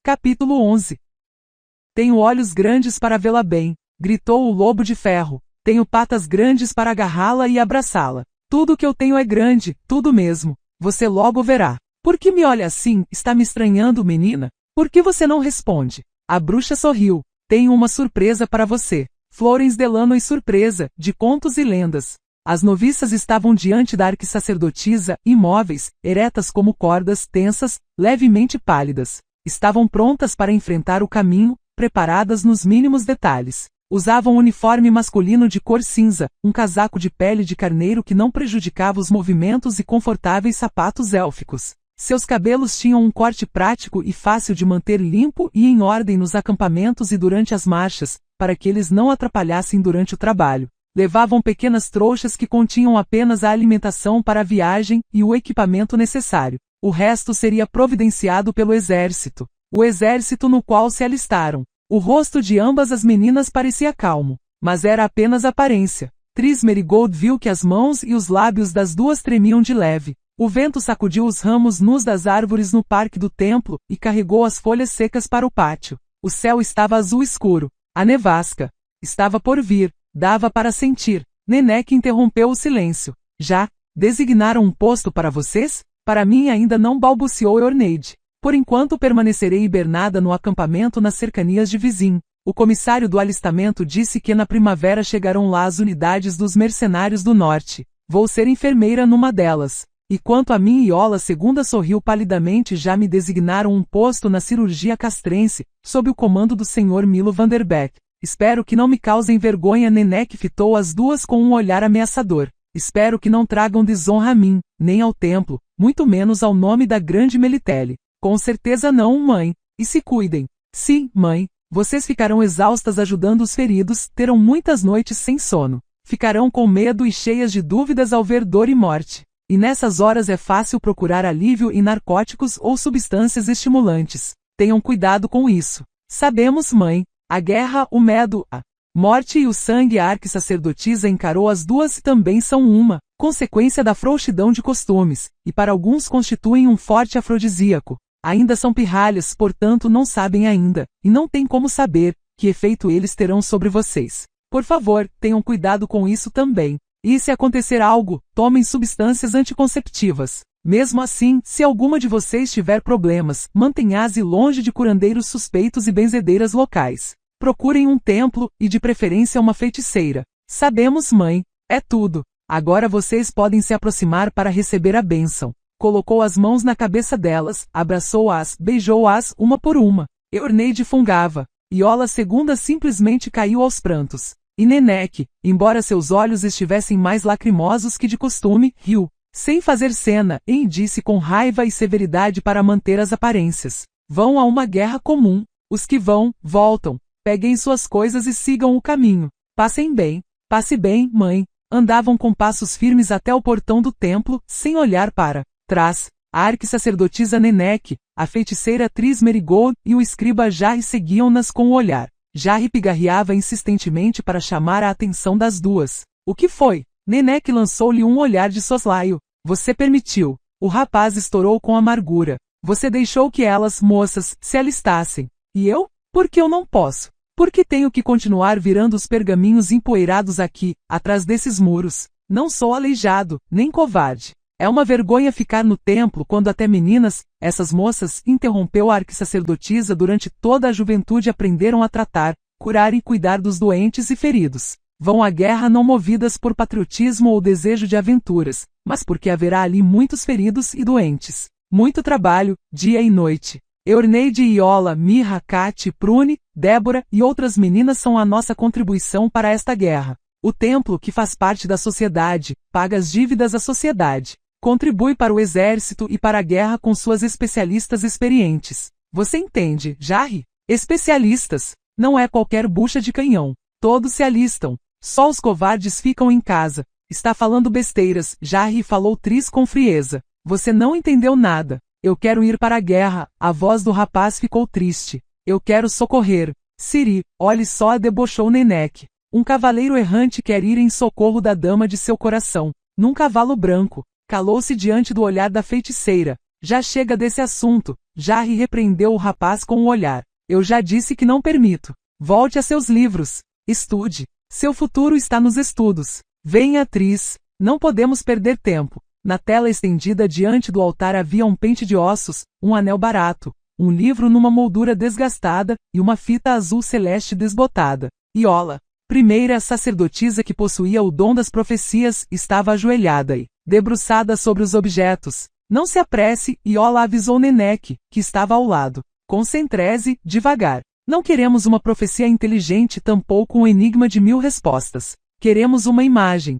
Capítulo 11. Tenho olhos grandes para vê-la bem, gritou o lobo de ferro. Tenho patas grandes para agarrá-la e abraçá-la. Tudo que eu tenho é grande, tudo mesmo. Você logo verá. Por que me olha assim? Está me estranhando, menina? Por que você não responde? A bruxa sorriu. Tenho uma surpresa para você. Florence Delano e Surpresa, de Contos e Lendas. As noviças estavam diante da arquissacerdotisa, imóveis, eretas como cordas, tensas, levemente pálidas. Estavam prontas para enfrentar o caminho, preparadas nos mínimos detalhes. Usavam um uniforme masculino de cor cinza, um casaco de pele de carneiro que não prejudicava os movimentos e confortáveis sapatos élficos. Seus cabelos tinham um corte prático e fácil de manter limpo e em ordem nos acampamentos e durante as marchas, para que eles não atrapalhassem durante o trabalho. Levavam pequenas trouxas que continham apenas a alimentação para a viagem e o equipamento necessário. O resto seria providenciado pelo exército. O exército no qual se alistaram. O rosto de ambas as meninas parecia calmo, mas era apenas aparência. Tris Merigold viu que as mãos e os lábios das duas tremiam de leve. O vento sacudiu os ramos nus das árvores no parque do templo e carregou as folhas secas para o pátio. O céu estava azul escuro. A nevasca estava por vir. Dava para sentir. Nenek interrompeu o silêncio. Já designaram um posto para vocês? Para mim ainda não, balbuciou Eorneide. Por enquanto permanecerei hibernada no acampamento nas cercanias de Vizin. O comissário do alistamento disse que na primavera chegarão lá as unidades dos mercenários do norte. Vou ser enfermeira numa delas. E quanto a mim, Iola II sorriu palidamente, já me designaram um posto na cirurgia castrense, sob o comando do Sr. Milo Vanderbeck. Espero que não me causem vergonha. Nenek fitou as duas com um olhar ameaçador. Espero que não tragam desonra a mim, nem ao templo, muito menos ao nome da grande Melitele. Com certeza não, mãe. E se cuidem. Sim, mãe. Vocês ficarão exaustas ajudando os feridos, terão muitas noites sem sono. Ficarão com medo e cheias de dúvidas ao ver dor e morte. E nessas horas é fácil procurar alívio em narcóticos ou substâncias estimulantes. Tenham cuidado com isso. Sabemos, mãe. A guerra, o medo, a morte e o sangue. A arquissacerdotisa encarou as duas, também são uma consequência da frouxidão de costumes, e para alguns constituem um forte afrodisíaco. Ainda são pirralhas, portanto não sabem ainda, e não tem como saber, que efeito eles terão sobre vocês. Por favor, tenham cuidado com isso também. E se acontecer algo, tomem substâncias anticonceptivas. Mesmo assim, se alguma de vocês tiver problemas, mantenha-se longe de curandeiros suspeitos e benzedeiras locais. Procurem um templo, e de preferência uma feiticeira. Sabemos, mãe. É tudo. Agora vocês podem se aproximar para receber a bênção. Colocou as mãos na cabeça delas, abraçou-as, beijou-as uma por uma. Eorneide fungava. Iola II simplesmente caiu aos prantos. E Nenek, embora seus olhos estivessem mais lacrimosos que de costume, riu. Sem fazer cena, e disse com raiva e severidade para manter as aparências. Vão a uma guerra comum. Os que vão, voltam. Peguem suas coisas e sigam o caminho. Passem bem. Passe bem, mãe. Andavam com passos firmes até o portão do templo, sem olhar para trás. A arquissacerdotisa Nenek, a feiticeira Tris Merigold e o escriba Jarry seguiam-nas com o olhar. Jarry pigarreava insistentemente para chamar a atenção das duas. O que foi? Nenek lançou-lhe um olhar de soslaio. Você permitiu. O rapaz estourou com amargura. Você deixou que elas, moças, se alistassem. E eu? Por que eu não posso? Por que tenho que continuar virando os pergaminhos empoeirados aqui, atrás desses muros? Não sou aleijado, nem covarde. É uma vergonha ficar no templo quando até meninas, essas moças, interrompeu a arquissacerdotisa, durante toda a juventude aprenderam a tratar, curar e cuidar dos doentes e feridos. Vão à guerra não movidas por patriotismo ou desejo de aventuras, mas porque haverá ali muitos feridos e doentes. Muito trabalho, dia e noite. Eorneide e Iola, Mirra, Kate, Prune, Débora e outras meninas são a nossa contribuição para esta guerra. O templo, que faz parte da sociedade, paga as dívidas à sociedade. Contribui para o exército e para a guerra com suas especialistas experientes. Você entende, Jarry? Especialistas. Não é qualquer bucha de canhão. Todos se alistam. Só os covardes ficam em casa. Está falando besteiras, Jarry, falou Tris com frieza. Você não entendeu nada. Eu quero ir para a guerra. A voz do rapaz ficou triste. Eu quero socorrer. Ciri, olhe só, debochou Nenek. Um cavaleiro errante quer ir em socorro da dama de seu coração, num cavalo branco. Calou-se diante do olhar da feiticeira. Já chega desse assunto, Jarry repreendeu o rapaz com o olhar. Eu já disse que não permito. Volte a seus livros. Estude. Seu futuro está nos estudos. Venha, Tris. Não podemos perder tempo. Na tela estendida diante do altar havia um pente de ossos, um anel barato, um livro numa moldura desgastada e uma fita azul celeste desbotada. Iola, primeira sacerdotisa que possuía o dom das profecias, estava ajoelhada e, debruçada sobre os objetos. Não se apresse, Iola avisou Nenek, que estava ao lado. Concentre-se, devagar. Não queremos uma profecia inteligente, tampouco um enigma de 1000 respostas. Queremos uma imagem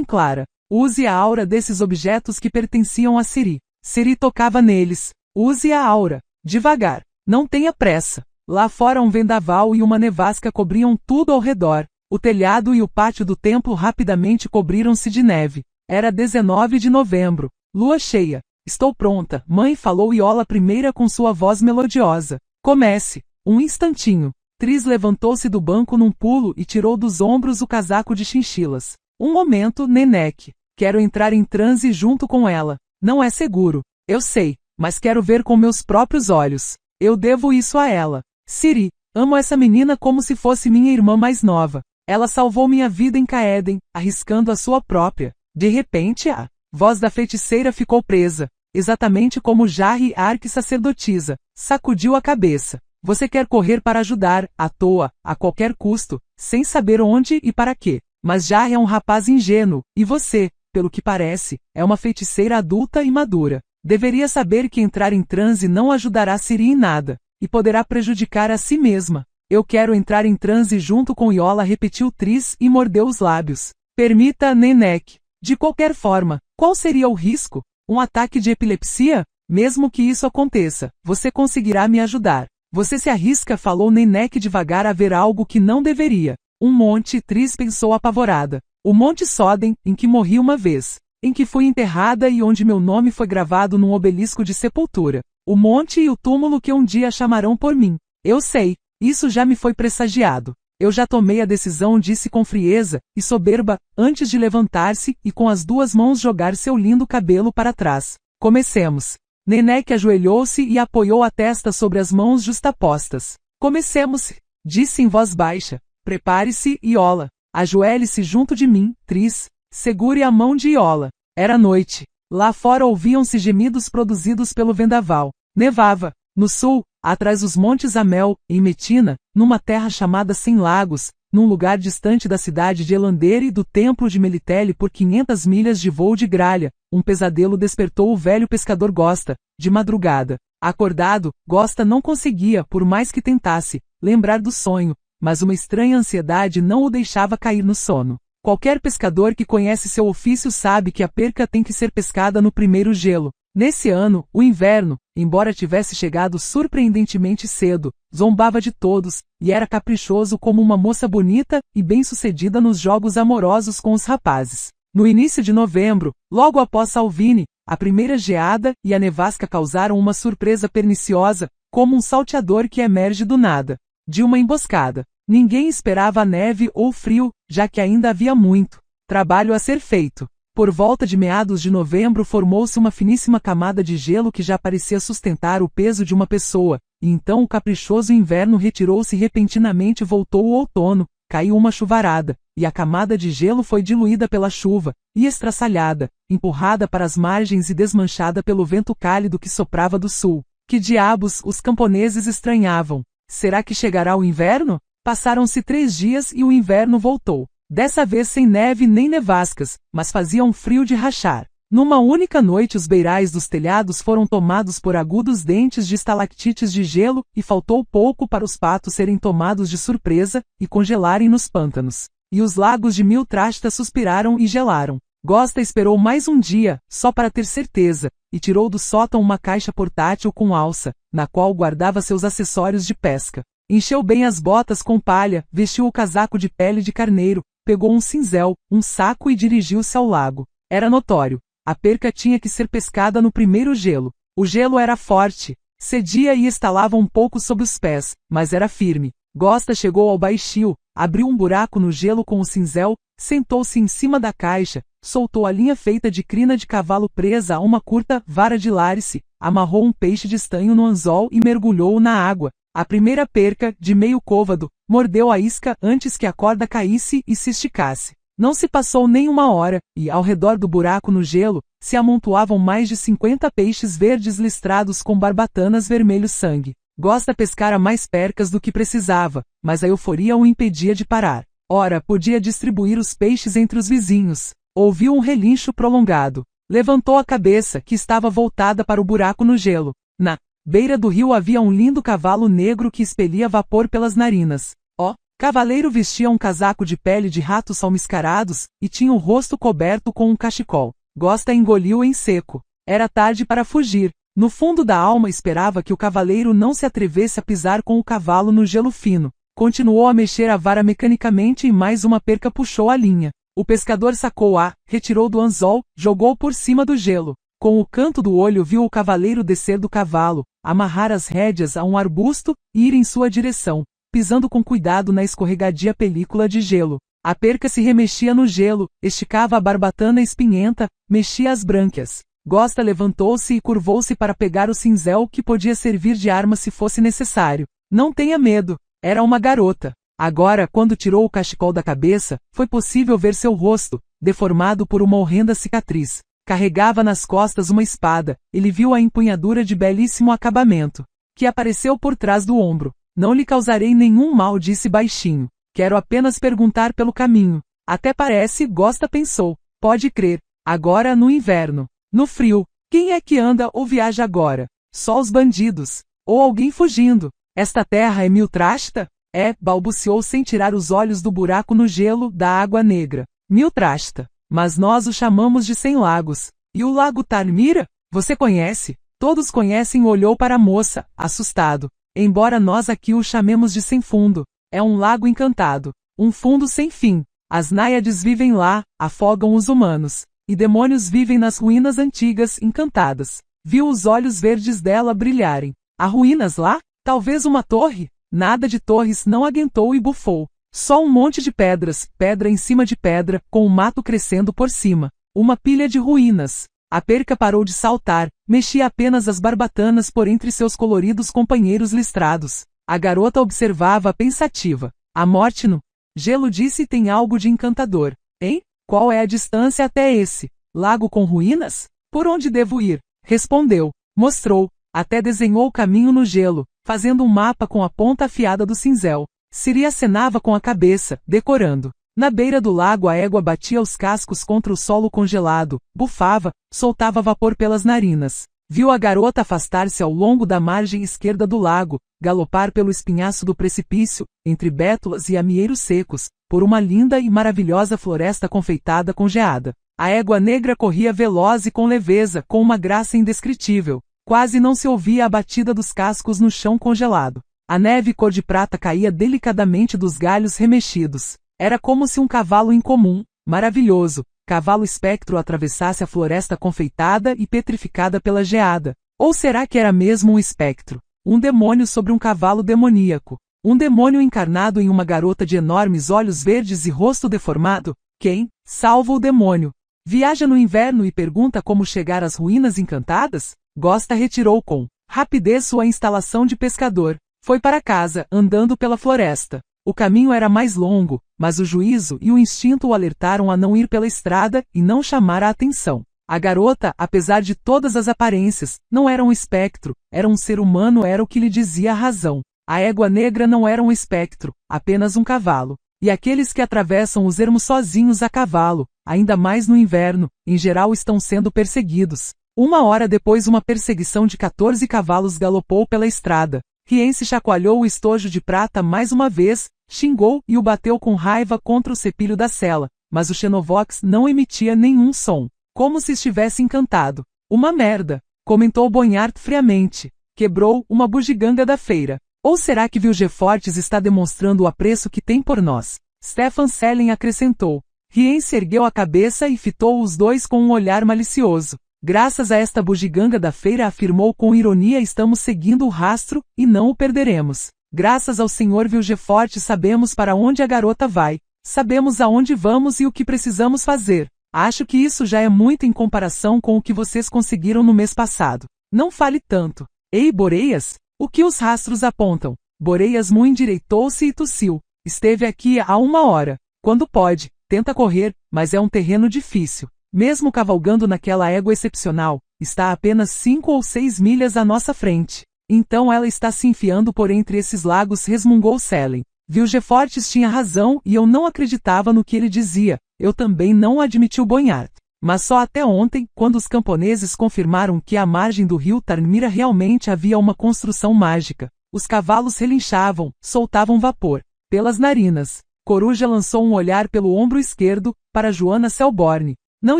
clara. Use a aura desses objetos que pertenciam a Siri. Siri tocava neles. Use a aura. Devagar. Não tenha pressa. Lá fora um vendaval e uma nevasca cobriam tudo ao redor. O telhado e o pátio do templo rapidamente cobriram-se de neve. Era 19 de novembro. Lua cheia. Estou pronta, mãe, falou Iola primeira com sua voz melodiosa. Comece. Um instantinho. Tris levantou-se do banco num pulo e tirou dos ombros o casaco de chinchilas. Um momento, Nenek. Quero entrar em transe junto com ela. Não é seguro. Eu sei, mas quero ver com meus próprios olhos. Eu devo isso a ela. Siri, amo essa menina como se fosse minha irmã mais nova. Ela salvou minha vida em Caeden, arriscando a sua própria. De repente a voz da feiticeira ficou presa, exatamente como Jarry, arque-sacerdotisa, sacudiu a cabeça. Você quer correr para ajudar, à toa, a qualquer custo, sem saber onde e para quê. Mas Jarry é um rapaz ingênuo, e você, pelo que parece, é uma feiticeira adulta e madura. Deveria saber que entrar em transe não ajudará Siri em nada, e poderá prejudicar a si mesma. Eu quero entrar em transe junto com Iola, repetiu Tris e mordeu os lábios. Permita, Nenek. De qualquer forma, qual seria o risco? Um ataque de epilepsia? Mesmo que isso aconteça, você conseguirá me ajudar. Você se arrisca, falou Nenek devagar, a ver algo que não deveria. Um monte, Tris pensou apavorada. O Monte Soden, em que morri uma vez. Em que fui enterrada e onde meu nome foi gravado num obelisco de sepultura. O monte e o túmulo que um dia chamarão por mim. Eu sei, isso já me foi pressagiado. Eu já tomei a decisão, disse com frieza e soberba, antes de levantar-se e com as duas mãos jogar seu lindo cabelo para trás. Comecemos. Nenek ajoelhou-se e apoiou a testa sobre as mãos justapostas. Comecemos, disse em voz baixa. Prepare-se, Iola. Ajoelhe-se junto de mim, Tris. Segure a mão de Iola. Era noite. Lá fora ouviam-se gemidos produzidos pelo vendaval. Nevava. No sul, atrás dos montes Amel, em Metina, numa terra chamada Sem Lagos, num lugar distante da cidade de Elander e do templo de Melitele por 500 milhas de voo de gralha, um pesadelo despertou o velho pescador Gosta, de madrugada. Acordado, Gosta não conseguia, por mais que tentasse, lembrar do sonho, mas uma estranha ansiedade não o deixava cair no sono. Qualquer pescador que conhece seu ofício sabe que a perca tem que ser pescada no primeiro gelo. Nesse ano, o inverno, embora tivesse chegado surpreendentemente cedo, zombava de todos, e era caprichoso como uma moça bonita e bem-sucedida nos jogos amorosos com os rapazes. No início de novembro, logo após Salvine, a primeira geada e a nevasca causaram uma surpresa perniciosa, como um salteador que emerge do nada, de uma emboscada. Ninguém esperava a neve ou frio, já que ainda havia muito trabalho a ser feito. Por volta de meados de novembro formou-se uma finíssima camada de gelo que já parecia sustentar o peso de uma pessoa, e então o caprichoso inverno retirou-se repentinamente e voltou o outono, caiu uma chuvarada, e a camada de gelo foi diluída pela chuva, e estraçalhada, empurrada para as margens e desmanchada pelo vento cálido que soprava do sul. Que diabos, os camponeses estranhavam. Será que chegará o inverno? Passaram-se 3 dias e o inverno voltou. Dessa vez sem neve nem nevascas, mas fazia um frio de rachar. Numa única noite os beirais dos telhados foram tomados por agudos dentes de estalactites de gelo e faltou pouco para os patos serem tomados de surpresa e congelarem nos pântanos. E os lagos de Miltrashta suspiraram e gelaram. Gosta esperou mais um dia, só para ter certeza, e tirou do sótão uma caixa portátil com alça, na qual guardava seus acessórios de pesca. Encheu bem as botas com palha, vestiu o casaco de pele de carneiro, pegou um cinzel, um saco e dirigiu-se ao lago. Era notório. A perca tinha que ser pescada no primeiro gelo. O gelo era forte. Cedia e estalava um pouco sob os pés, mas era firme. Gosta chegou ao baixio, abriu um buraco no gelo com o cinzel, sentou-se em cima da caixa, soltou a linha feita de crina de cavalo presa a uma curta vara de lárice, amarrou um peixe de estanho no anzol e mergulhou-o na água. A primeira perca, de meio côvado, mordeu a isca antes que a corda caísse e se esticasse. Não se passou nem uma hora, e, ao redor do buraco no gelo, se amontoavam mais de 50 peixes verdes listrados com barbatanas vermelho sangue. Gosta pescara mais percas do que precisava, mas a euforia o impedia de parar. Ora, podia distribuir os peixes entre os vizinhos. Ouviu um relincho prolongado. Levantou a cabeça, que estava voltada para o buraco no gelo. Na beira do rio havia um lindo cavalo negro que expelia vapor pelas narinas. O cavaleiro vestia um casaco de pele de ratos salmiscarados, e tinha o rosto coberto com um cachecol. Gosta engoliu em seco. Era tarde para fugir. No fundo da alma esperava que o cavaleiro não se atrevesse a pisar com o cavalo no gelo fino. Continuou a mexer a vara mecanicamente e mais uma perca puxou a linha. O pescador sacou-a, retirou do anzol, jogou por cima do gelo. Com o canto do olho viu o cavaleiro descer do cavalo, amarrar as rédeas a um arbusto e ir em sua direção, pisando com cuidado na escorregadia película de gelo. A perca se remexia no gelo, esticava a barbatana espinhenta, mexia as brânquias. Gosta levantou-se e curvou-se para pegar o cinzel que podia servir de arma se fosse necessário. Não tenha medo, era uma garota. Agora, quando tirou o cachecol da cabeça, foi possível ver seu rosto, deformado por uma horrenda cicatriz. Carregava nas costas uma espada, ele viu a empunhadura de belíssimo acabamento, que apareceu por trás do ombro. Não lhe causarei nenhum mal, disse baixinho. Quero apenas perguntar pelo caminho. Até parece, Gosta pensou. Pode crer. Agora no inverno. No frio, quem é que anda ou viaja agora? Só os bandidos. Ou alguém fugindo. Esta terra é Miltrashta? É, balbuciou sem tirar os olhos do buraco no gelo da água negra. Miltrashta. Mas nós o chamamos de Sem Lagos. E o lago Tarmira? Você conhece? Todos conhecem. Olhou para a moça, assustado. Embora nós aqui o chamemos de Sem Fundo. É um lago encantado. Um fundo sem fim. As náiades vivem lá, afogam os humanos. E demônios vivem nas ruínas antigas, encantadas. Viu os olhos verdes dela brilharem. Há ruínas lá? Talvez uma torre? Nada de torres, não aguentou e bufou. Só um monte de pedras, pedra em cima de pedra, com o mato crescendo por cima. Uma pilha de ruínas. A perca parou de saltar, mexia apenas as barbatanas por entre seus coloridos companheiros listrados. A garota observava pensativa. A morte no gelo, disse, tem algo de encantador. Hein? Qual é a distância até esse lago com ruínas? Por onde devo ir? Respondeu. Mostrou. Até desenhou o caminho no gelo, fazendo um mapa com a ponta afiada do cinzel. Siri acenava com a cabeça, decorando. Na beira do lago a égua batia os cascos contra o solo congelado, bufava, soltava vapor pelas narinas. Viu a garota afastar-se ao longo da margem esquerda do lago, galopar pelo espinhaço do precipício, entre bétulas e amieiros secos, por uma linda e maravilhosa floresta confeitada com geada. A égua negra corria veloz e com leveza, com uma graça indescritível. Quase não se ouvia a batida dos cascos no chão congelado. A neve cor de prata caía delicadamente dos galhos remexidos. Era como se um cavalo incomum, maravilhoso, cavalo espectro atravessasse a floresta confeitada e petrificada pela geada. Ou será que era mesmo um espectro? Um demônio sobre um cavalo demoníaco. Um demônio encarnado em uma garota de enormes olhos verdes e rosto deformado? Quem, salvo o demônio, viaja no inverno e pergunta como chegar às ruínas encantadas? Gosta retirou com rapidez sua instalação de pescador. Foi para casa, andando pela floresta. O caminho era mais longo, mas o juízo e o instinto o alertaram a não ir pela estrada e não chamar a atenção. A garota, apesar de todas as aparências, não era um espectro, era um ser humano, era o que lhe dizia a razão. A égua negra não era um espectro, apenas um cavalo. E aqueles que atravessam os ermos sozinhos a cavalo, ainda mais no inverno, em geral estão sendo perseguidos. Uma hora depois uma perseguição de 14 cavalos galopou pela estrada. Riense chacoalhou o estojo de prata mais uma vez, xingou e o bateu com raiva contra o cepilho da sela, mas o Xenovox não emitia nenhum som, como se estivesse encantado. Uma merda, comentou Bonhart friamente. Quebrou uma bugiganga da feira. Ou será que Vilgefortz está demonstrando o apreço que tem por nós? Stefan Selin acrescentou. Riense ergueu a cabeça e fitou os dois com um olhar malicioso. Graças a esta bugiganga da feira, afirmou com ironia, estamos seguindo o rastro, e não o perderemos. Graças ao Sr. Vilgefortz sabemos para onde a garota vai. Sabemos aonde vamos e o que precisamos fazer. Acho que isso já é muito em comparação com o que vocês conseguiram no mês passado. Não fale tanto. Ei, Boreias! O que os rastros apontam? Boreias Mu endireitou-se e tossiu. Esteve aqui há 1 hora. Quando pode, tenta correr, mas é um terreno difícil. Mesmo cavalgando naquela égua excepcional, está a apenas 5 ou 6 milhas à nossa frente. Então ela está se enfiando por entre esses lagos, resmungou Selene. Vilgefortz tinha razão e eu não acreditava no que ele dizia. Eu também não, admitiu Bonhart. Mas só até ontem, quando os camponeses confirmaram que à margem do rio Tarnmira realmente havia uma construção mágica. Os cavalos relinchavam, soltavam vapor. Pelas narinas. Coruja lançou um olhar pelo ombro esquerdo, para Joanna Selborne. Não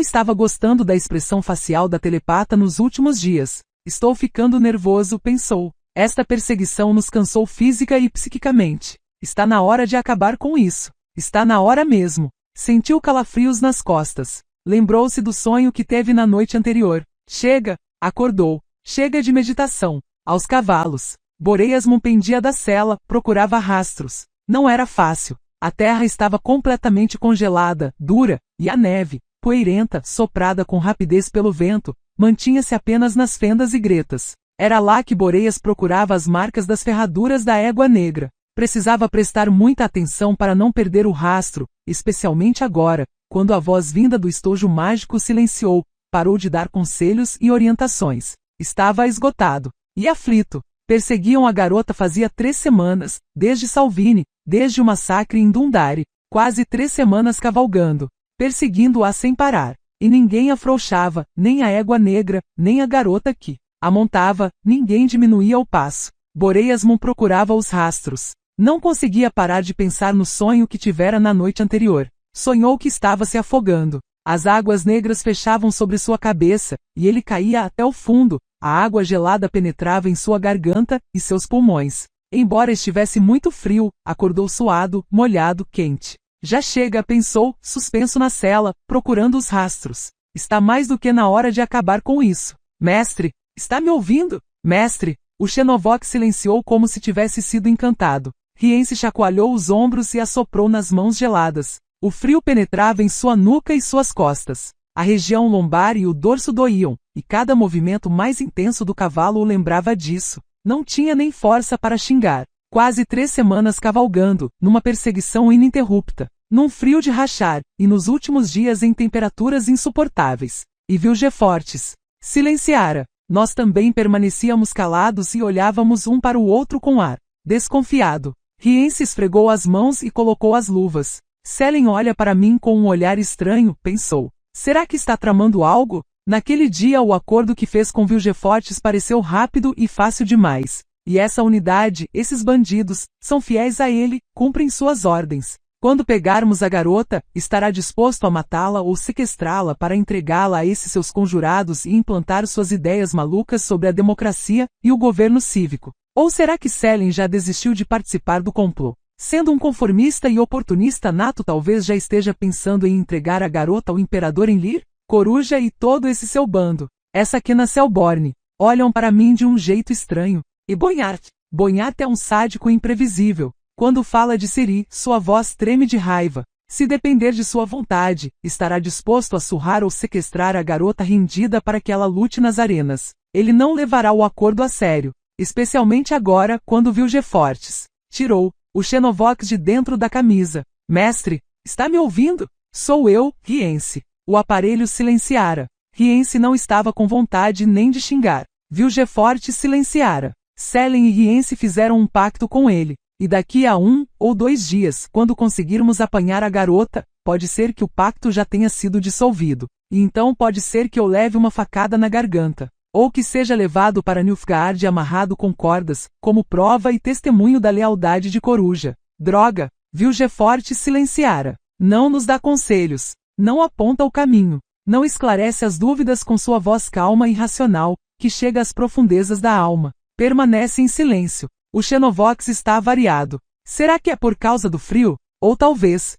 estava gostando da expressão facial da telepata nos últimos dias. Estou ficando nervoso, pensou. Esta perseguição nos cansou física e psiquicamente. Está na hora de acabar com isso. Está na hora mesmo. Sentiu calafrios nas costas. Lembrou-se do sonho que teve na noite anterior. Chega! Acordou. Chega de meditação. Aos cavalos. Boreias Mu pendia da sela, procurava rastros. Não era fácil. A terra estava completamente congelada, dura, e a neve, poeirenta, soprada com rapidez pelo vento, mantinha-se apenas nas fendas e gretas. Era lá que Boreias procurava as marcas das ferraduras da égua negra. Precisava prestar muita atenção para não perder o rastro, especialmente agora, quando a voz vinda do estojo mágico silenciou, parou de dar conselhos e orientações. Estava esgotado. E aflito. Perseguiam a garota fazia 3 semanas, desde Salvini, desde o massacre em Dundari. Quase 3 semanas cavalgando. Perseguindo-a sem parar. E ninguém afrouxava, nem a égua negra, nem a garota que a montava, ninguém diminuía o passo. Boreias Mu procurava os rastros. Não conseguia parar de pensar no sonho que tivera na noite anterior. Sonhou que estava se afogando. As águas negras fechavam sobre sua cabeça, e ele caía até o fundo. A água gelada penetrava em sua garganta e seus pulmões. Embora estivesse muito frio, acordou suado, molhado, quente. Já chega, pensou, suspenso na cela, procurando os rastros. Está mais do que na hora de acabar com isso. Mestre, está me ouvindo? Mestre, o Xenovox silenciou como se tivesse sido encantado. Riense chacoalhou os ombros e assoprou nas mãos geladas. O frio penetrava em sua nuca e suas costas. A região lombar e o dorso doíam, e cada movimento mais intenso do cavalo o lembrava disso. Não tinha nem força para xingar. Quase 3 semanas cavalgando, numa perseguição ininterrupta, num frio de rachar, e nos últimos dias em temperaturas insuportáveis. E Vilgefortz silenciara. Nós também permanecíamos calados e olhávamos um para o outro com ar desconfiado. Riense esfregou as mãos e colocou as luvas. Selene olha para mim com um olhar estranho, pensou. Será que está tramando algo? Naquele dia o acordo que fez com Vilgefortz pareceu rápido e fácil demais. E essa unidade, esses bandidos, são fiéis a ele, cumprem suas ordens. Quando pegarmos a garota, estará disposto a matá-la ou sequestrá-la para entregá-la a esses seus conjurados e implantar suas ideias malucas sobre a democracia e o governo cívico. Ou será que Selene já desistiu de participar do complô? Sendo um conformista e oportunista nato, talvez já esteja pensando em entregar a garota ao imperador Enlir? Coruja e todo esse seu bando. Essa Quena Selborne. Olham para mim de um jeito estranho. E Bonhart? Bonhart é um sádico imprevisível. Quando fala de Ciri, sua voz treme de raiva. Se depender de sua vontade, estará disposto a surrar ou sequestrar a garota rendida para que ela lute nas arenas. Ele não levará o acordo a sério. Especialmente agora, quando Vilgefortz tirou o Xenovox de dentro da camisa. Mestre, está me ouvindo? Sou eu, Riense. O aparelho silenciara. Riense não estava com vontade nem de xingar. Vilgefortz silenciara. Selene e Riense fizeram um pacto com ele. E daqui a 1 ou 2 dias, quando conseguirmos apanhar a garota, pode ser que o pacto já tenha sido dissolvido. E então pode ser que eu leve uma facada na garganta. Ou que seja levado para Nilfgaard amarrado com cordas, como prova e testemunho da lealdade de Coruja. Droga! Vilgefortz silenciara. Não nos dá conselhos. Não aponta o caminho. Não esclarece as dúvidas com sua voz calma e racional, que chega às profundezas da alma. Permanece em silêncio. O Xenovox está avariado. Será que é por causa do frio? Ou talvez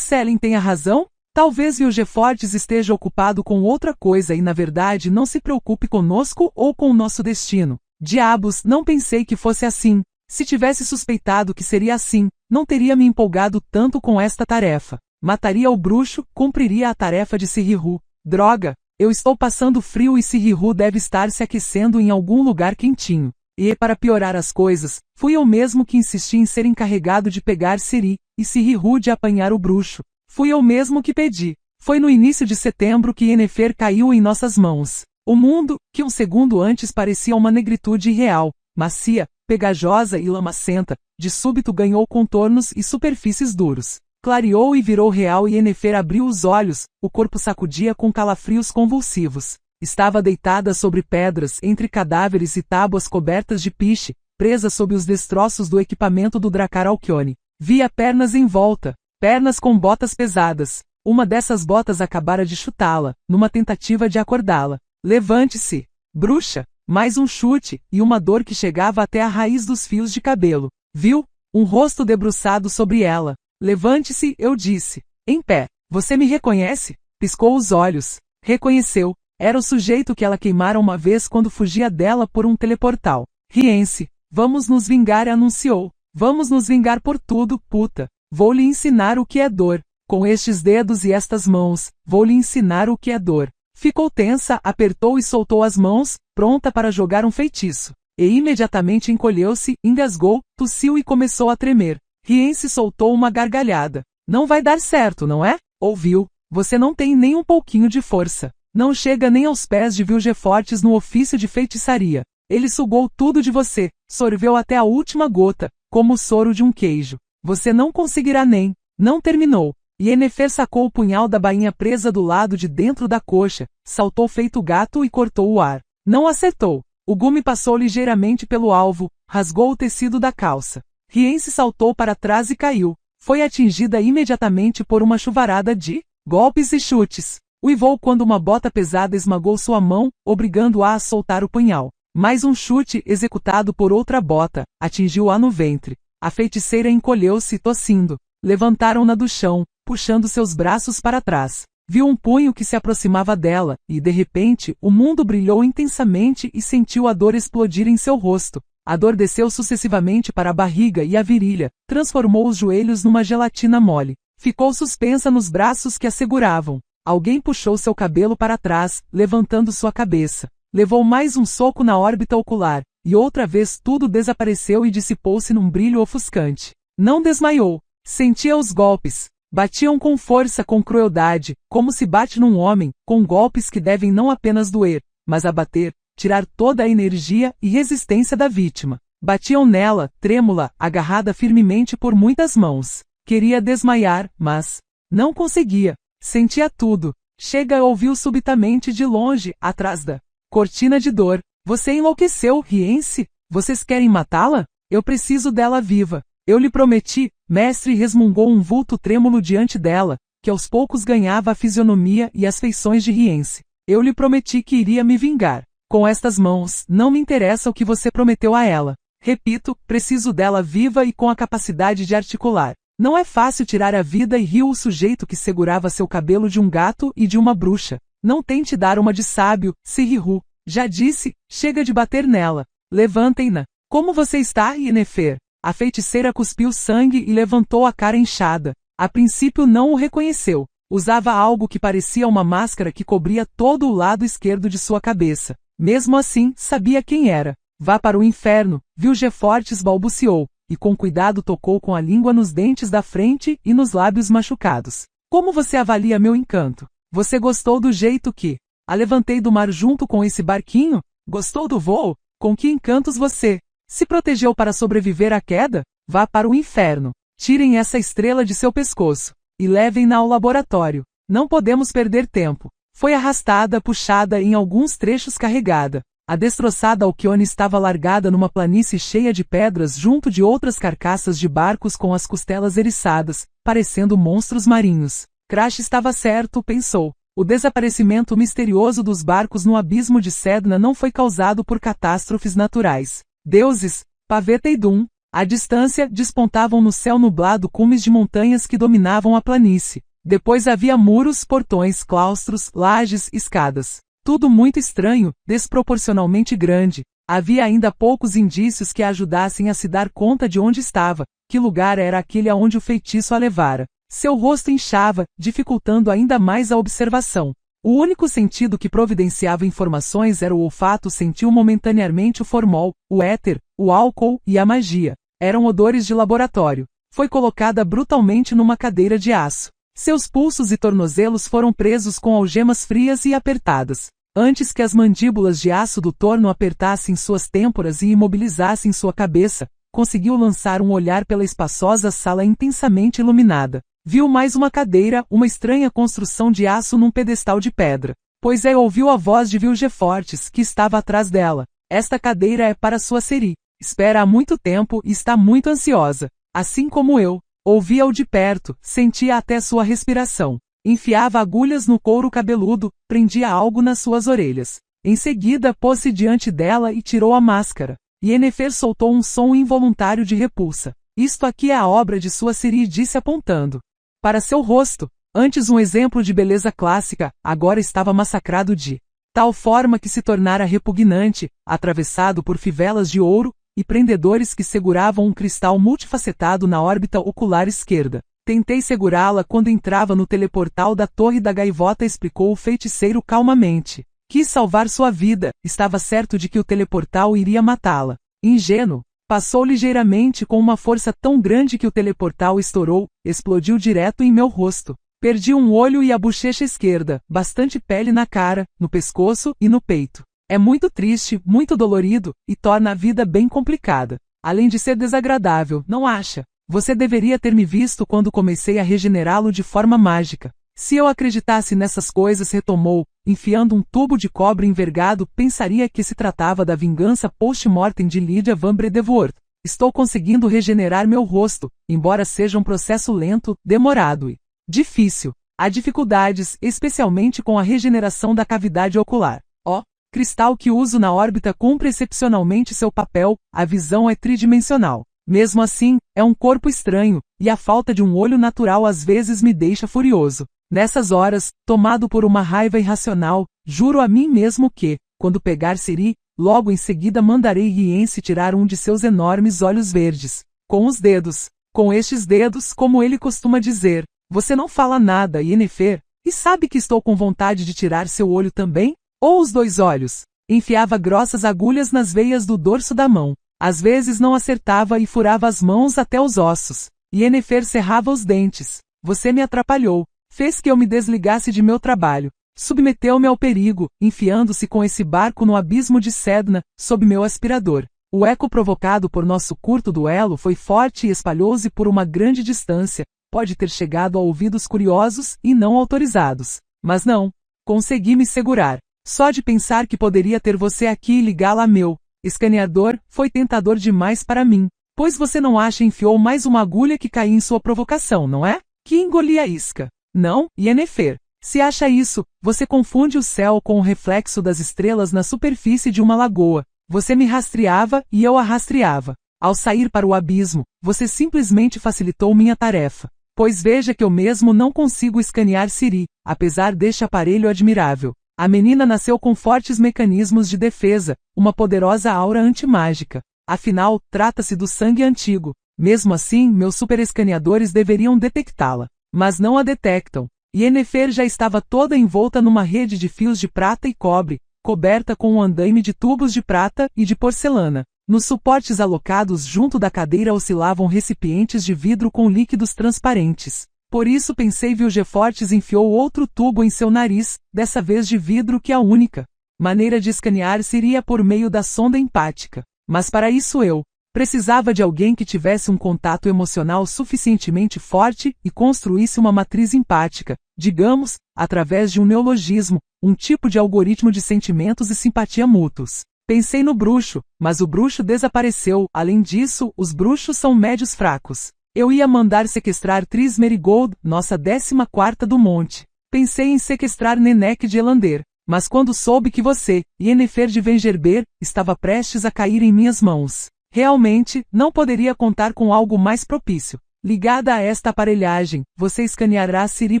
Selene tenha razão? Talvez Vilgefortz esteja ocupado com outra coisa e na verdade não se preocupe conosco ou com o nosso destino. Diabos, não pensei que fosse assim. Se tivesse suspeitado que seria assim, não teria me empolgado tanto com esta tarefa. Mataria o bruxo, cumpriria a tarefa de Sirihu. Droga! Eu estou passando frio e Sirihu deve estar se aquecendo em algum lugar quentinho. E, para piorar as coisas, fui eu mesmo que insisti em ser encarregado de pegar Siri, e Sirihu de apanhar o bruxo. Fui eu mesmo que pedi. Foi no início de setembro que Yennefer caiu em nossas mãos. O mundo, que um segundo antes parecia uma negritude irreal, macia, pegajosa e lamacenta, de súbito ganhou contornos e superfícies duros. Clareou e virou real e Yennefer abriu os olhos, o corpo sacudia com calafrios convulsivos. Estava deitada sobre pedras, entre cadáveres e tábuas cobertas de piche, presa sob os destroços do equipamento do Drakkar Alkyone. Via pernas em volta, pernas com botas pesadas. Uma dessas botas acabara de chutá-la, numa tentativa de acordá-la. Levante-se, bruxa! Mais um chute, e uma dor que chegava até a raiz dos fios de cabelo. Viu? Um rosto debruçado sobre ela. Levante-se, eu disse. Em pé. Você me reconhece? Piscou os olhos. Reconheceu. Era o sujeito que ela queimara uma vez quando fugia dela por um teleportal. Riense. Vamos nos vingar, anunciou. Vamos nos vingar por tudo, puta. Vou lhe ensinar o que é dor. Com estes dedos e estas mãos, vou lhe ensinar o que é dor. Ficou tensa, apertou e soltou as mãos, pronta para jogar um feitiço. E imediatamente encolheu-se, engasgou, tossiu e começou a tremer. Riense soltou uma gargalhada. Não vai dar certo, não é? Ouviu. Você não tem nem um pouquinho de força. Não chega nem aos pés de Vilgefortes no ofício de feitiçaria. Ele sugou tudo de você, sorveu até a última gota, como o soro de um queijo. Você não conseguirá nem. Não terminou. Yennefer sacou o punhal da bainha presa do lado de dentro da coxa, saltou feito gato e cortou o ar. Não acertou. O gume passou ligeiramente pelo alvo, rasgou o tecido da calça. Riense saltou para trás e caiu. Foi atingida imediatamente por uma chuvarada de golpes e chutes. Uivou quando uma bota pesada esmagou sua mão, obrigando-a a soltar o punhal. Mais um chute, executado por outra bota, atingiu-a no ventre. A feiticeira encolheu-se tossindo. Levantaram-na do chão, puxando seus braços para trás. Viu um punho que se aproximava dela, e de repente, o mundo brilhou intensamente e sentiu a dor explodir em seu rosto. A dor desceu sucessivamente para a barriga e a virilha, transformou os joelhos numa gelatina mole. Ficou suspensa nos braços que a seguravam. Alguém puxou seu cabelo para trás, levantando sua cabeça. Levou mais um soco na órbita ocular, e outra vez tudo desapareceu e dissipou-se num brilho ofuscante. Não desmaiou. Sentia os golpes. Batiam com força, com crueldade, como se bate num homem, com golpes que devem não apenas doer, mas abater, tirar toda a energia e resistência da vítima. Batiam nela, trêmula, agarrada firmemente por muitas mãos. Queria desmaiar, mas não conseguia. Sentia tudo. Chega ouviu subitamente de longe, atrás da cortina de dor. Você enlouqueceu, Riense? Vocês querem matá-la? Eu preciso dela viva. Eu lhe prometi, mestre, resmungou um vulto trêmulo diante dela, que aos poucos ganhava a fisionomia e as feições de Riense. Eu lhe prometi que iria me vingar. Com estas mãos, não me interessa o que você prometeu a ela. Repito, preciso dela viva e com a capacidade de articular. Não é fácil tirar a vida, e riu o sujeito que segurava seu cabelo de um gato e de uma bruxa. Não tente dar uma de sábio, Sirihu. Já disse, chega de bater nela. Levantem-na. Como você está, Yennefer? A feiticeira cuspiu sangue e levantou a cara inchada. A princípio não o reconheceu. Usava algo que parecia uma máscara que cobria todo o lado esquerdo de sua cabeça. Mesmo assim, sabia quem era. Vá para o inferno, Vilgefortes balbuciou, e com cuidado tocou com a língua nos dentes da frente e nos lábios machucados. Como você avalia meu encanto? Você gostou do jeito que a levantei do mar junto com esse barquinho? Gostou do voo? Com que encantos você se protegeu para sobreviver à queda? Vá para o inferno. Tirem essa estrela de seu pescoço e levem-na ao laboratório. Não podemos perder tempo. Foi arrastada, puxada, em alguns trechos carregada. A destroçada Alkyone estava largada numa planície cheia de pedras junto de outras carcaças de barcos com as costelas eriçadas, parecendo monstros marinhos. Crash estava certo, pensou. O desaparecimento misterioso dos barcos no abismo de Sedna não foi causado por catástrofes naturais. Deuses, Paveta e Dum, à distância, despontavam no céu nublado cumes de montanhas que dominavam a planície. Depois havia muros, portões, claustros, lajes, escadas. Tudo muito estranho, desproporcionalmente grande. Havia ainda poucos indícios que a ajudassem a se dar conta de onde estava, que lugar era aquele aonde o feitiço a levara. Seu rosto inchava, dificultando ainda mais a observação. O único sentido que providenciava informações era o olfato. Sentiu momentaneamente o formol, o éter, o álcool e a magia. Eram odores de laboratório. Foi colocada brutalmente numa cadeira de aço. Seus pulsos e tornozelos foram presos com algemas frias e apertadas. Antes que as mandíbulas de aço do torno apertassem suas têmporas e imobilizassem sua cabeça, conseguiu lançar um olhar pela espaçosa sala intensamente iluminada. Viu mais uma cadeira, uma estranha construção de aço num pedestal de pedra. Pois ouviu a voz de Vilgefortz, que estava atrás dela. Esta cadeira é para sua Ciri. Espera há muito tempo e está muito ansiosa. Assim como eu. Ouvia-o de perto, sentia até sua respiração. Enfiava agulhas no couro cabeludo, prendia algo nas suas orelhas. Em seguida pôs-se diante dela e tirou a máscara. Yennefer soltou um som involuntário de repulsa. Isto aqui é a obra de sua Ciri, disse apontando para seu rosto. Antes um exemplo de beleza clássica, agora estava massacrado de tal forma que se tornara repugnante, atravessado por fivelas de ouro e prendedores que seguravam um cristal multifacetado na órbita ocular esquerda. Tentei segurá-la quando entrava no teleportal da Torre da Gaivota, explicou o feiticeiro calmamente. Quis salvar sua vida, estava certo de que o teleportal iria matá-la. Ingênuo. Passou ligeiramente com uma força tão grande que o teleportal estourou, explodiu direto em meu rosto. Perdi um olho e a bochecha esquerda, bastante pele na cara, no pescoço e no peito. É muito triste, muito dolorido, e torna a vida bem complicada. Além de ser desagradável, não acha? Você deveria ter me visto quando comecei a regenerá-lo de forma mágica. Se eu acreditasse nessas coisas, retomou, enfiando um tubo de cobre envergado, pensaria que se tratava da vingança post-mortem de Lydia Van Bredevoort. Estou conseguindo regenerar meu rosto, embora seja um processo lento, demorado e difícil. Há dificuldades, especialmente com a regeneração da cavidade ocular. O cristal que uso na órbita cumpre excepcionalmente seu papel, a visão é tridimensional. Mesmo assim, é um corpo estranho, e a falta de um olho natural às vezes me deixa furioso. Nessas horas, tomado por uma raiva irracional, juro a mim mesmo que, quando pegar Ciri, logo em seguida mandarei Rience tirar um de seus enormes olhos verdes. Com os dedos. Com estes dedos, como ele costuma dizer. Você não fala nada, Yennefer, e sabe que estou com vontade de tirar seu olho também? Ou os dois olhos? Enfiava grossas agulhas nas veias do dorso da mão. Às vezes não acertava e furava as mãos até os ossos. Yennefer cerrava os dentes. Você me atrapalhou. Fez que eu me desligasse de meu trabalho. Submeteu-me ao perigo, enfiando-se com esse barco no abismo de Sedna, sob meu aspirador. O eco provocado por nosso curto duelo foi forte e espalhou-se por uma grande distância. Pode ter chegado a ouvidos curiosos e não autorizados. Mas não. Consegui me segurar. Só de pensar que poderia ter você aqui e ligá-la a meu escaneador, foi tentador demais para mim. Pois você não acha enfiou mais uma agulha que caí em sua provocação, não é? Que engoli a isca. Não, Yennefer. Se acha isso, você confunde o céu com o reflexo das estrelas na superfície de uma lagoa. Você me rastreava e eu a rastreava. Ao sair para o abismo, você simplesmente facilitou minha tarefa. Pois veja que eu mesmo não consigo escanear Ciri, apesar deste aparelho admirável. A menina nasceu com fortes mecanismos de defesa, uma poderosa aura antimágica. Afinal, trata-se do sangue antigo. Mesmo assim, meus superescaneadores deveriam detectá-la. Mas não a detectam. Yennefer já estava toda envolta numa rede de fios de prata e cobre, coberta com um andaime de tubos de prata e de porcelana. Nos suportes alocados junto da cadeira oscilavam recipientes de vidro com líquidos transparentes. Por isso pensei Vilgefortz enfiou outro tubo em seu nariz, dessa vez de vidro, que a única maneira de escanear seria por meio da sonda empática. Mas para isso eu precisava de alguém que tivesse um contato emocional suficientemente forte e construísse uma matriz empática, digamos, através de um neologismo, um tipo de algoritmo de sentimentos e simpatia mútuos. Pensei no bruxo, mas o bruxo desapareceu. Além disso, os bruxos são médios fracos. Eu ia mandar sequestrar Tris Merigold, nossa 14ª do monte. Pensei em sequestrar Nenek de Elander, mas quando soube que você, Yennefer de Vengerber, estava prestes a cair em minhas mãos, realmente, não poderia contar com algo mais propício. Ligada a esta aparelhagem, você escaneará Ciri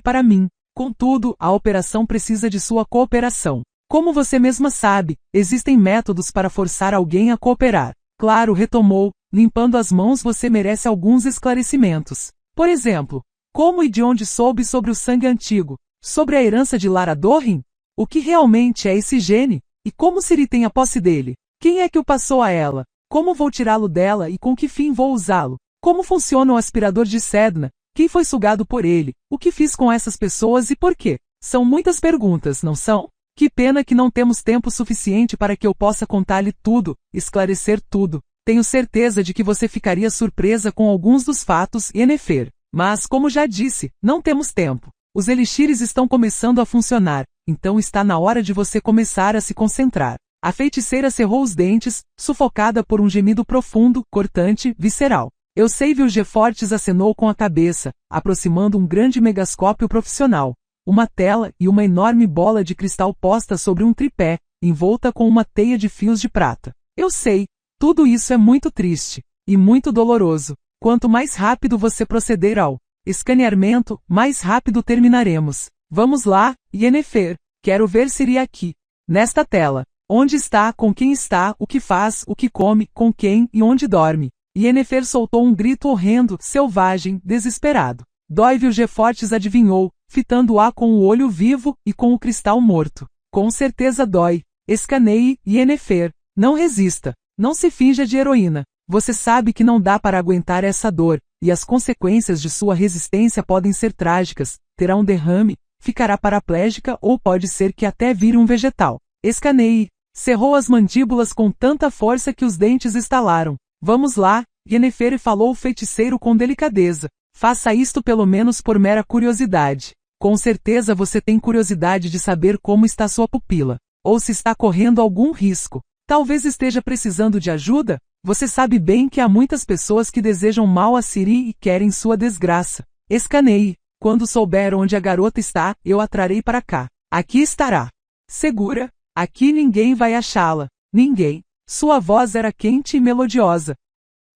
para mim. Contudo, a operação precisa de sua cooperação. Como você mesma sabe, existem métodos para forçar alguém a cooperar. Claro, retomou, limpando as mãos, você merece alguns esclarecimentos. Por exemplo, Como e de onde soube sobre o sangue antigo? Sobre a herança de Lara Dorrin? O que realmente é esse gene? E como Ciri tem a posse dele? Quem é que o passou a ela? Como vou tirá-lo dela e com que fim vou usá-lo? Como funciona o aspirador de Sedna? Quem foi sugado por ele? O que fiz com essas pessoas e por quê? São muitas perguntas, não são? Que pena que não temos tempo suficiente para que eu possa contar-lhe tudo, esclarecer tudo. Tenho certeza de que você ficaria surpresa com alguns dos fatos, Yennefer. Mas, como já disse, não temos tempo. Os elixires estão começando a funcionar, então está na hora de você começar a se concentrar. A feiticeira cerrou os dentes, sufocada por um gemido profundo, cortante, visceral. Eu sei, Vilgefortz acenou com a cabeça, aproximando um grande megascópio profissional. Uma tela e uma enorme bola de cristal posta sobre um tripé, envolta com uma teia de fios de prata. Eu sei, tudo isso é muito triste e muito doloroso. Quanto mais rápido você proceder ao escaneamento, mais rápido terminaremos. Vamos lá, Yennefer. Quero ver Ciri aqui. Nesta tela. Onde está, com quem está, o que faz, o que come, com quem e onde dorme. Yennefer soltou um grito horrendo, selvagem, desesperado. Dói, Vilgefortz adivinhou, fitando-a com o olho vivo e com o cristal morto. Com certeza dói. Escaneie, Yennefer. Não resista. Não se finja de heroína. Você sabe que não dá para aguentar essa dor, e as consequências de sua resistência podem ser trágicas. Terá um derrame, ficará paraplégica ou pode ser que até vire um vegetal. Escaneie. Cerrou as mandíbulas com tanta força que os dentes estalaram. Vamos lá, Yennefer, falou o feiticeiro com delicadeza. Faça isto pelo menos por mera curiosidade. Com certeza você tem curiosidade de saber como está sua pupila. Ou se está correndo algum risco. Talvez esteja precisando de ajuda? Você sabe bem que há muitas pessoas que desejam mal a Ciri e querem sua desgraça. Escaneie. Quando souber onde a garota está, eu a trarei para cá. Aqui estará. Segura. Aqui ninguém vai achá-la. Ninguém. Sua voz era quente e melodiosa.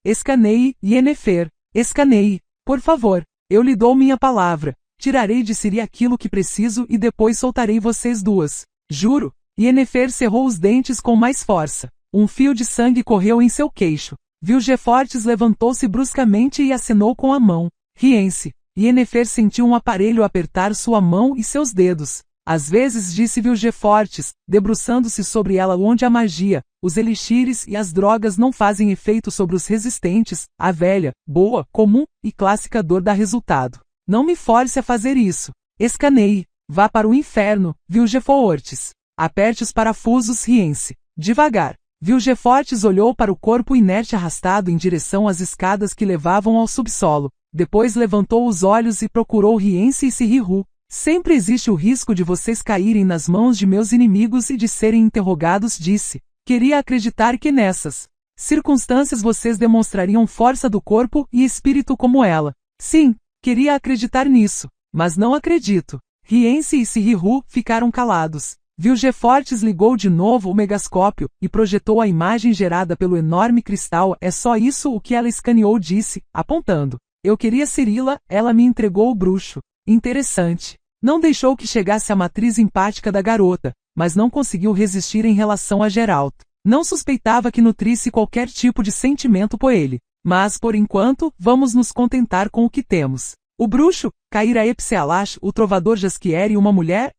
Escaneie, Yennefer. Escaneie. Por favor. Eu lhe dou minha palavra. Tirarei de Ciri aquilo que preciso e depois soltarei vocês duas. Juro. Yennefer cerrou os dentes com mais força. Um fio de sangue correu em seu queixo. Vilgefortz levantou-se bruscamente e acenou com a mão. Riem-se. Yennefer sentiu um aparelho apertar sua mão e seus dedos. Às vezes, disse Vilgefortz, debruçando-se sobre ela, onde a magia, os elixires e as drogas não fazem efeito sobre os resistentes, a velha, boa, comum e clássica dor dá resultado. Não me force a fazer isso. Escaneie. Vá para o inferno, Vilgefortz. Aperte os parafusos, riem-se. Devagar. Vilgefortz olhou para o corpo inerte arrastado em direção às escadas que levavam ao subsolo. Depois levantou os olhos e procurou Rience e Ciri. Sempre existe o risco de vocês caírem nas mãos de meus inimigos e de serem interrogados, disse. Queria acreditar que nessas circunstâncias vocês demonstrariam força do corpo e espírito como ela. Sim, queria acreditar nisso, mas não acredito. Rience e Ciri ficaram calados. Vilgefortz ligou de novo o megascópio e projetou a imagem gerada pelo enorme cristal. É só isso o que ela escaneou, disse, apontando. Eu queria Cirila, ela me entregou o bruxo. Interessante. Não deixou que chegasse a matriz empática da garota, mas não conseguiu resistir em relação a Geralt. Não suspeitava que nutrisse qualquer tipo de sentimento por ele. Mas, por enquanto, vamos nos contentar com o que temos. O bruxo, Caira Epsialash, o trovador Jaskier e uma mulher?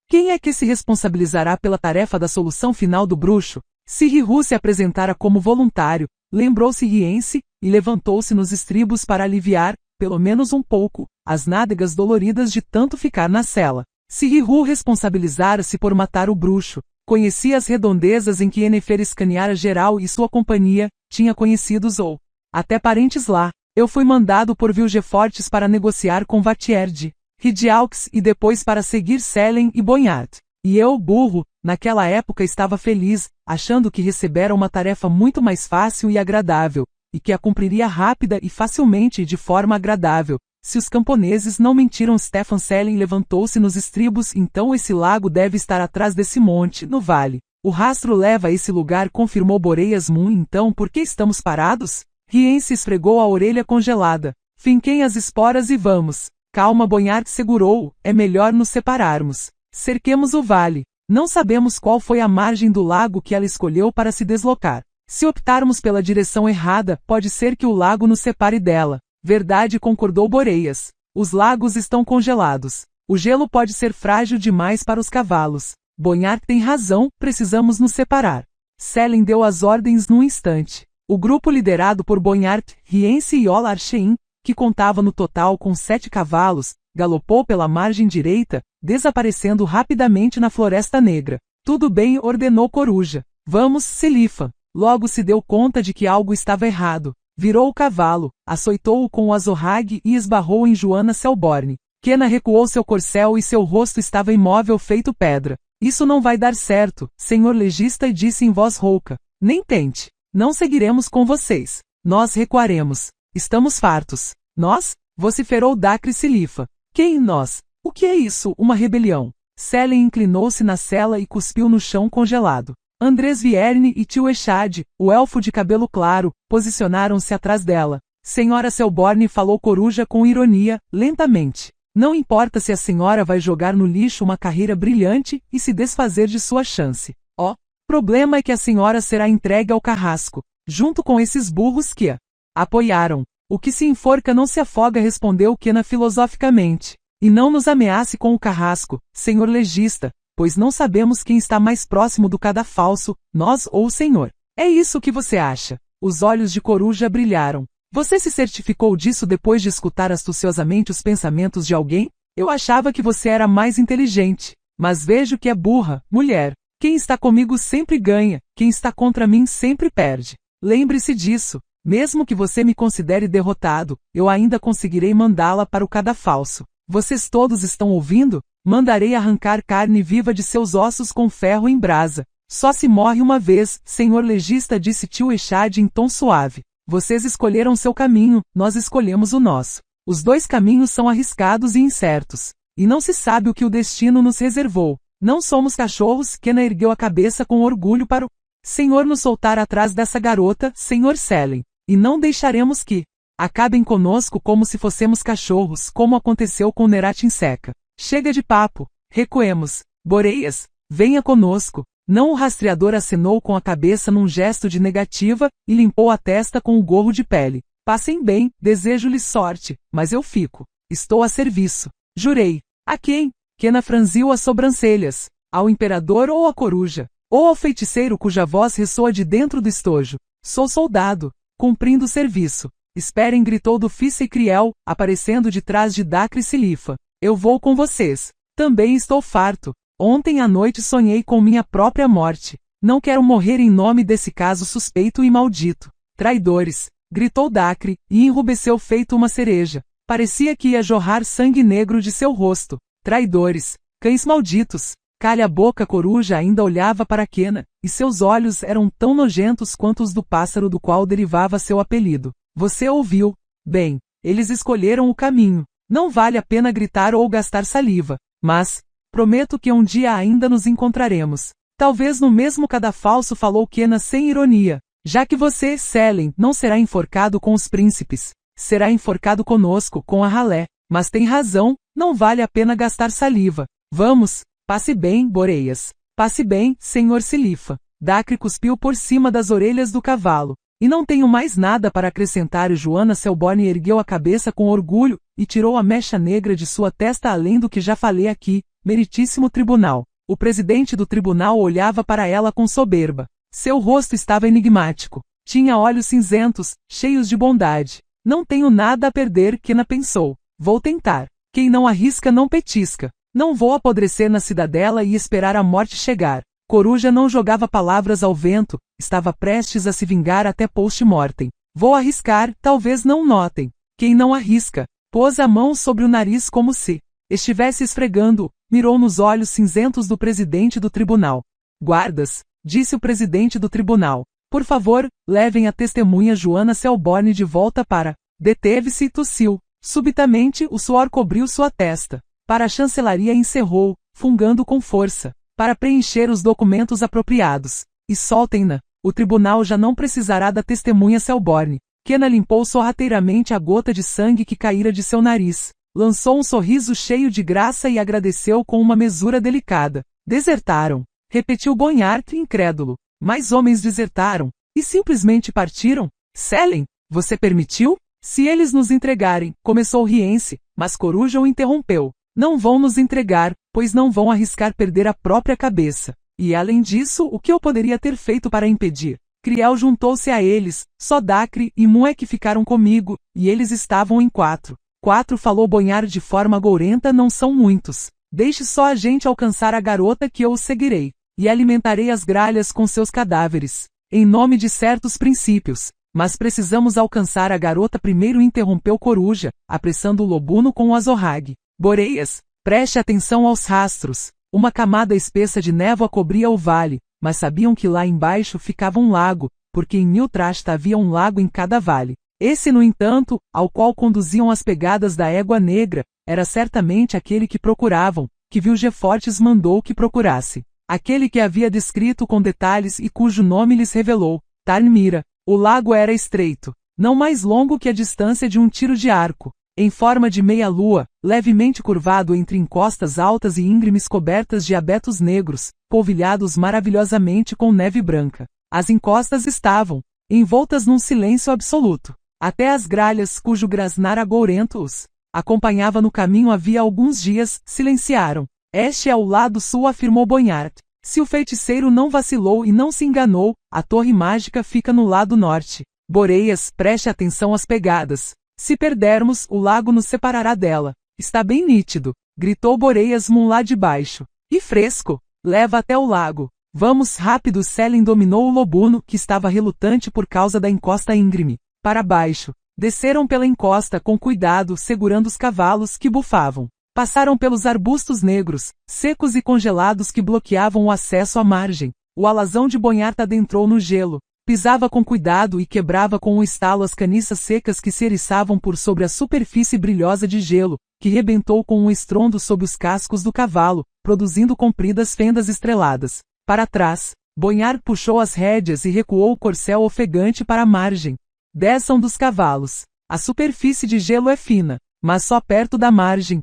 Quem é que se responsabilizará pela tarefa da solução final do bruxo? Ciri se apresentara como voluntário, lembrou-se Rience, e levantou-se nos estribos para aliviar, pelo menos um pouco, as nádegas doloridas de tanto ficar na cela. Ciri responsabilizara-se por matar o bruxo. Conhecia as redondezas em que Yennefer escaneara geral e sua companhia, tinha conhecidos ou até parentes lá. Eu fui mandado por Vilgefortz para negociar com Vatierdi, Ridiaux e depois para seguir Selen e Bonhart. E eu, burro, naquela época estava feliz, achando que recebera uma tarefa muito mais fácil e agradável, e que a cumpriria rápida e facilmente e de forma agradável. Se os camponeses não mentiram, Stefan Selen levantou-se nos estribos, então esse lago deve estar atrás desse monte, no vale. O rastro leva a esse lugar, confirmou Boreas Moon. Então por que estamos parados? Rience esfregou a orelha congelada. Finquem as esporas e vamos. Calma, Bonhart segurou-o, é melhor nos separarmos. Cerquemos o vale. Não sabemos qual foi a margem do lago que ela escolheu para se deslocar. Se optarmos pela direção errada, pode ser que o lago nos separe dela. Verdade, concordou Boreas. Os lagos estão congelados. O gelo pode ser frágil demais para os cavalos. Bonhart tem razão, precisamos nos separar. Selin deu as ordens num instante. O grupo liderado por Bonhart, Rience e Ola Archein, que contava no total com 7 cavalos, galopou pela margem direita, desaparecendo rapidamente na Floresta Negra. Tudo bem, ordenou Coruja. Vamos, Silifa. Logo se deu conta de que algo estava errado. Virou o cavalo, açoitou-o com o azorrague e esbarrou em Joanna Selborne. Kenna recuou seu corcel e seu rosto estava imóvel feito pedra. Isso não vai dar certo, senhor legista, disse em voz rouca. Nem tente. Não seguiremos com vocês. Nós recuaremos. Estamos fartos. Nós? Vociferou Dacre Silifa. Quem nós? O que é isso, uma rebelião? Selin inclinou-se na cela e cuspiu no chão congelado. Andrés Vierne e tio Echad, o elfo de cabelo claro, posicionaram-se atrás dela. Senhora Selborne, falou Coruja com ironia, lentamente. Não importa se a senhora vai jogar no lixo uma carreira brilhante e se desfazer de sua chance. O problema é que a senhora será entregue ao carrasco, junto com esses burros que a apoiaram. O que se enforca não se afoga, respondeu Kenna filosoficamente. E não nos ameace com o carrasco, senhor legista, pois não sabemos quem está mais próximo do cadafalso, nós ou o senhor. É isso que você acha? Os olhos de Coruja brilharam. Você se certificou disso depois de escutar astuciosamente os pensamentos de alguém? Eu achava que você era mais inteligente. Mas vejo que é burra, mulher. Quem está comigo sempre ganha, quem está contra mim sempre perde. Lembre-se disso. Mesmo que você me considere derrotado, eu ainda conseguirei mandá-la para o cadafalso. Vocês todos estão ouvindo? Mandarei arrancar carne viva de seus ossos com ferro em brasa. Só se morre uma vez, senhor legista, disse tio Echad em tom suave. Vocês escolheram seu caminho, nós escolhemos o nosso. Os dois caminhos são arriscados e incertos. E não se sabe o que o destino nos reservou. Não somos cachorros. Kenna ergueu a cabeça com orgulho para o senhor nos soltar atrás dessa garota, senhor Selin. E não deixaremos que acabem conosco como se fossemos cachorros, como aconteceu com Neratin Seca. Chega de papo. Recuemos. Boreias, venha conosco. Não, o rastreador acenou com a cabeça num gesto de negativa e limpou a testa com o gorro de pele. Passem bem, desejo-lhes sorte, mas eu fico. Estou a serviço. Jurei. A quem? Kenna franziu as sobrancelhas. Ao imperador ou à coruja? Ou ao feiticeiro cuja voz ressoa de dentro do estojo? Sou soldado, cumprindo o serviço. Esperem, gritou do Criel, aparecendo de trás de Dacre Silifa. Eu vou com vocês. Também estou farto. Ontem à noite sonhei com minha própria morte. Não quero morrer em nome desse caso suspeito e maldito. Traidores, gritou Dacre, e enrubesceu feito uma cereja. Parecia que ia jorrar sangue negro de seu rosto. Traidores, cães malditos. Calha a boca, Coruja ainda olhava para Kenna, e seus olhos eram tão nojentos quanto os do pássaro do qual derivava seu apelido. Você ouviu? Bem, eles escolheram o caminho. Não vale a pena gritar ou gastar saliva. Mas prometo que um dia ainda nos encontraremos. Talvez no mesmo cadafalso, falou Kenna sem ironia. Já que você, Selin, não será enforcado com os príncipes. Será enforcado conosco, com a ralé. Mas tem razão, não vale a pena gastar saliva. Vamos, passe bem, Boreias. Passe bem, senhor Silifa. Dacre cuspiu por cima das orelhas do cavalo. E não tenho mais nada para acrescentar. Joanna Selborne ergueu a cabeça com orgulho, e tirou a mecha negra de sua testa. Além do que já falei aqui, meritíssimo tribunal. O presidente do tribunal olhava para ela com soberba. Seu rosto estava enigmático. Tinha olhos cinzentos, cheios de bondade. Não tenho nada a perder, Kenna pensou. Vou tentar. Quem não arrisca não petisca. Não vou apodrecer na cidadela e esperar a morte chegar. Coruja não jogava palavras ao vento, estava prestes a se vingar até post-mortem. Vou arriscar, talvez não notem. Quem não arrisca, pôs a mão sobre o nariz como se estivesse esfregando, mirou nos olhos cinzentos do presidente do tribunal. Guardas, disse o presidente do tribunal, por favor, levem a testemunha Joanna Selborne de volta para... Deteve-se e tossiu. Subitamente, o suor cobriu sua testa. Para a chancelaria encerrou, fungando com força, para preencher os documentos apropriados. E soltem-na. O tribunal já não precisará da testemunha Selborne. Kenna limpou sorrateiramente a gota de sangue que caíra de seu nariz. Lançou um sorriso cheio de graça e agradeceu com uma mesura delicada. Desertaram. Repetiu Bonhart, incrédulo. Mais homens desertaram. E simplesmente partiram? Selin, você permitiu? Se eles nos entregarem, começou Riense, mas Coruja o interrompeu. Não vão nos entregar, pois não vão arriscar perder a própria cabeça. E além disso, o que eu poderia ter feito para impedir? Criel juntou-se a eles, só Dacre e Mun é que ficaram comigo, e eles estavam em 4. 4 falou Bonhar de forma gourenta, não são muitos. Deixe só a gente alcançar a garota que eu o seguirei, e alimentarei as gralhas com seus cadáveres, em nome de certos princípios. Mas precisamos alcançar a garota primeiro, interrompeu Coruja, apressando o lobuno com o azorrague. Boreias, preste atenção aos rastros. Uma camada espessa de névoa cobria o vale, mas sabiam que lá embaixo ficava um lago, porque em Miltrasta havia um lago em cada vale. Esse, no entanto, ao qual conduziam as pegadas da égua negra, era certamente aquele que procuravam, que Vilgefortes mandou que procurasse. Aquele que havia descrito com detalhes e cujo nome lhes revelou, Tarnmira. O lago era estreito, não mais longo que a distância de um tiro de arco, em forma de meia-lua, levemente curvado entre encostas altas e íngremes cobertas de abetos negros, polvilhados maravilhosamente com neve branca. As encostas estavam envoltas num silêncio absoluto. Até as gralhas, cujo grasnar agourento os acompanhava no caminho havia alguns dias, silenciaram. Este é o lado sul, afirmou Bonhart. Se o feiticeiro não vacilou e não se enganou, a torre mágica fica no lado norte. Boreias, preste atenção às pegadas. Se perdermos, o lago nos separará dela. Está bem nítido, gritou Boreias Mun lá de baixo. E fresco, leva até o lago. Vamos rápido. Selin dominou o lobuno, que estava relutante por causa da encosta íngreme. Para baixo. Desceram pela encosta com cuidado, segurando os cavalos que bufavam. Passaram pelos arbustos negros, secos e congelados que bloqueavam o acesso à margem. O alazão de Bonhart adentrou no gelo. Pisava com cuidado e quebrava com um estalo as caniças secas que se eriçavam por sobre a superfície brilhosa de gelo, que rebentou com um estrondo sob os cascos do cavalo, produzindo compridas fendas estreladas. Para trás, Bonhart puxou as rédeas e recuou o corcel ofegante para a margem. Desçam dos cavalos. A superfície de gelo é fina, mas só perto da margem,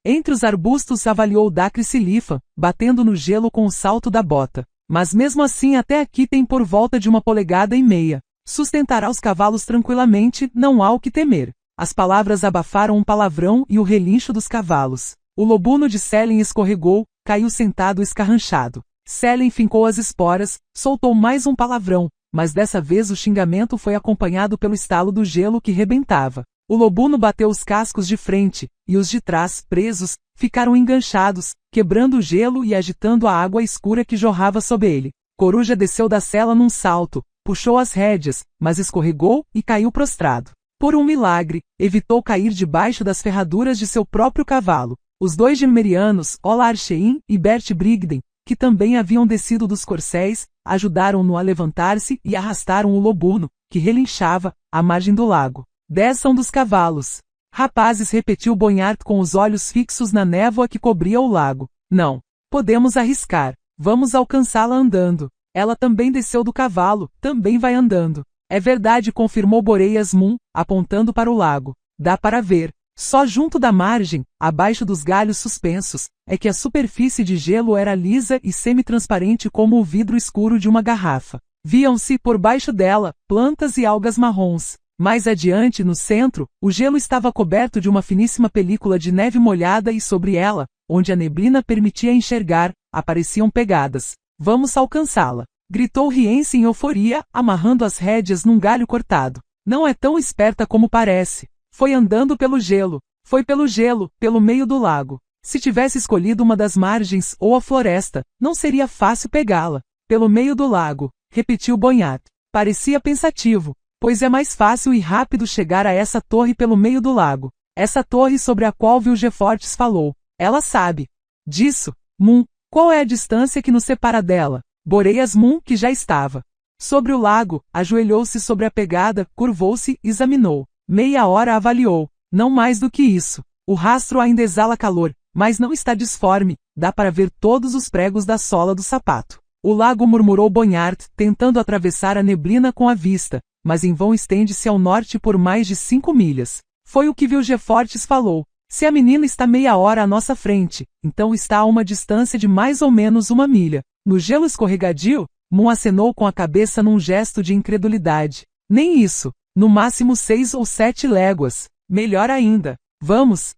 entre os arbustos avaliou Dacre Silifa, batendo no gelo com o salto da bota. Mas mesmo assim até aqui tem por volta de 1,5 polegadas. Sustentará os cavalos tranquilamente, não há o que temer. As palavras abafaram um palavrão e o relincho dos cavalos. O lobuno de Selin escorregou, caiu sentado escarranchado. Selin fincou as esporas, soltou mais um palavrão, mas dessa vez o xingamento foi acompanhado pelo estalo do gelo que rebentava. O lobuno bateu os cascos de frente, e os de trás, presos, ficaram enganchados, quebrando o gelo e agitando a água escura que jorrava sob ele. Coruja desceu da sela num salto, puxou as rédeas, mas escorregou e caiu prostrado. Por um milagre, evitou cair debaixo das ferraduras de seu próprio cavalo. Os 2 Gilmerianos, Ola Archein e Bert Brigden, que também haviam descido dos corcéis, ajudaram-no a levantar-se e arrastaram o lobuno, que relinchava, à margem do lago. Desçam dos cavalos. Rapazes, repetiu Bonhart com os olhos fixos na névoa que cobria o lago. Não. Podemos arriscar. Vamos alcançá-la andando. Ela também desceu do cavalo, também vai andando. É verdade, confirmou Boreias Mun, apontando para o lago. Dá para ver. Só junto da margem, abaixo dos galhos suspensos, é que a superfície de gelo era lisa e semi-transparente como o vidro escuro de uma garrafa. Viam-se, por baixo dela, plantas e algas marrons. Mais adiante, no centro, o gelo estava coberto de uma finíssima película de neve molhada e sobre ela, onde a neblina permitia enxergar, apareciam pegadas. Vamos alcançá-la! Gritou Riense em euforia, amarrando as rédeas num galho cortado. Não é tão esperta como parece. Foi andando pelo gelo. Foi pelo gelo, pelo meio do lago. Se tivesse escolhido uma das margens ou a floresta, não seria fácil pegá-la. Pelo meio do lago, repetiu Bonhart. Parecia pensativo. Pois é mais fácil e rápido chegar a essa torre pelo meio do lago. Essa torre sobre a qual Vilgefortes falou. Ela sabe. Disso. Mun. Qual é a distância que nos separa dela? Boreias Mun, que já estava sobre o lago, ajoelhou-se sobre a pegada, curvou-se, examinou. Meia hora avaliou. Não mais do que isso. O rastro ainda exala calor, mas não está disforme, dá para ver todos os pregos da sola do sapato. O lago, murmurou Bonhart, tentando atravessar a neblina com a vista, mas em vão, estende-se ao norte por mais de 5 milhas. Foi o que Vilgefortes falou. Se a menina está meia hora à nossa frente, então está a uma distância de mais ou menos 1 milha. No gelo escorregadio, Mun acenou com a cabeça num gesto de incredulidade. Nem isso. No máximo 6 ou 7 léguas. Melhor ainda. Vamos,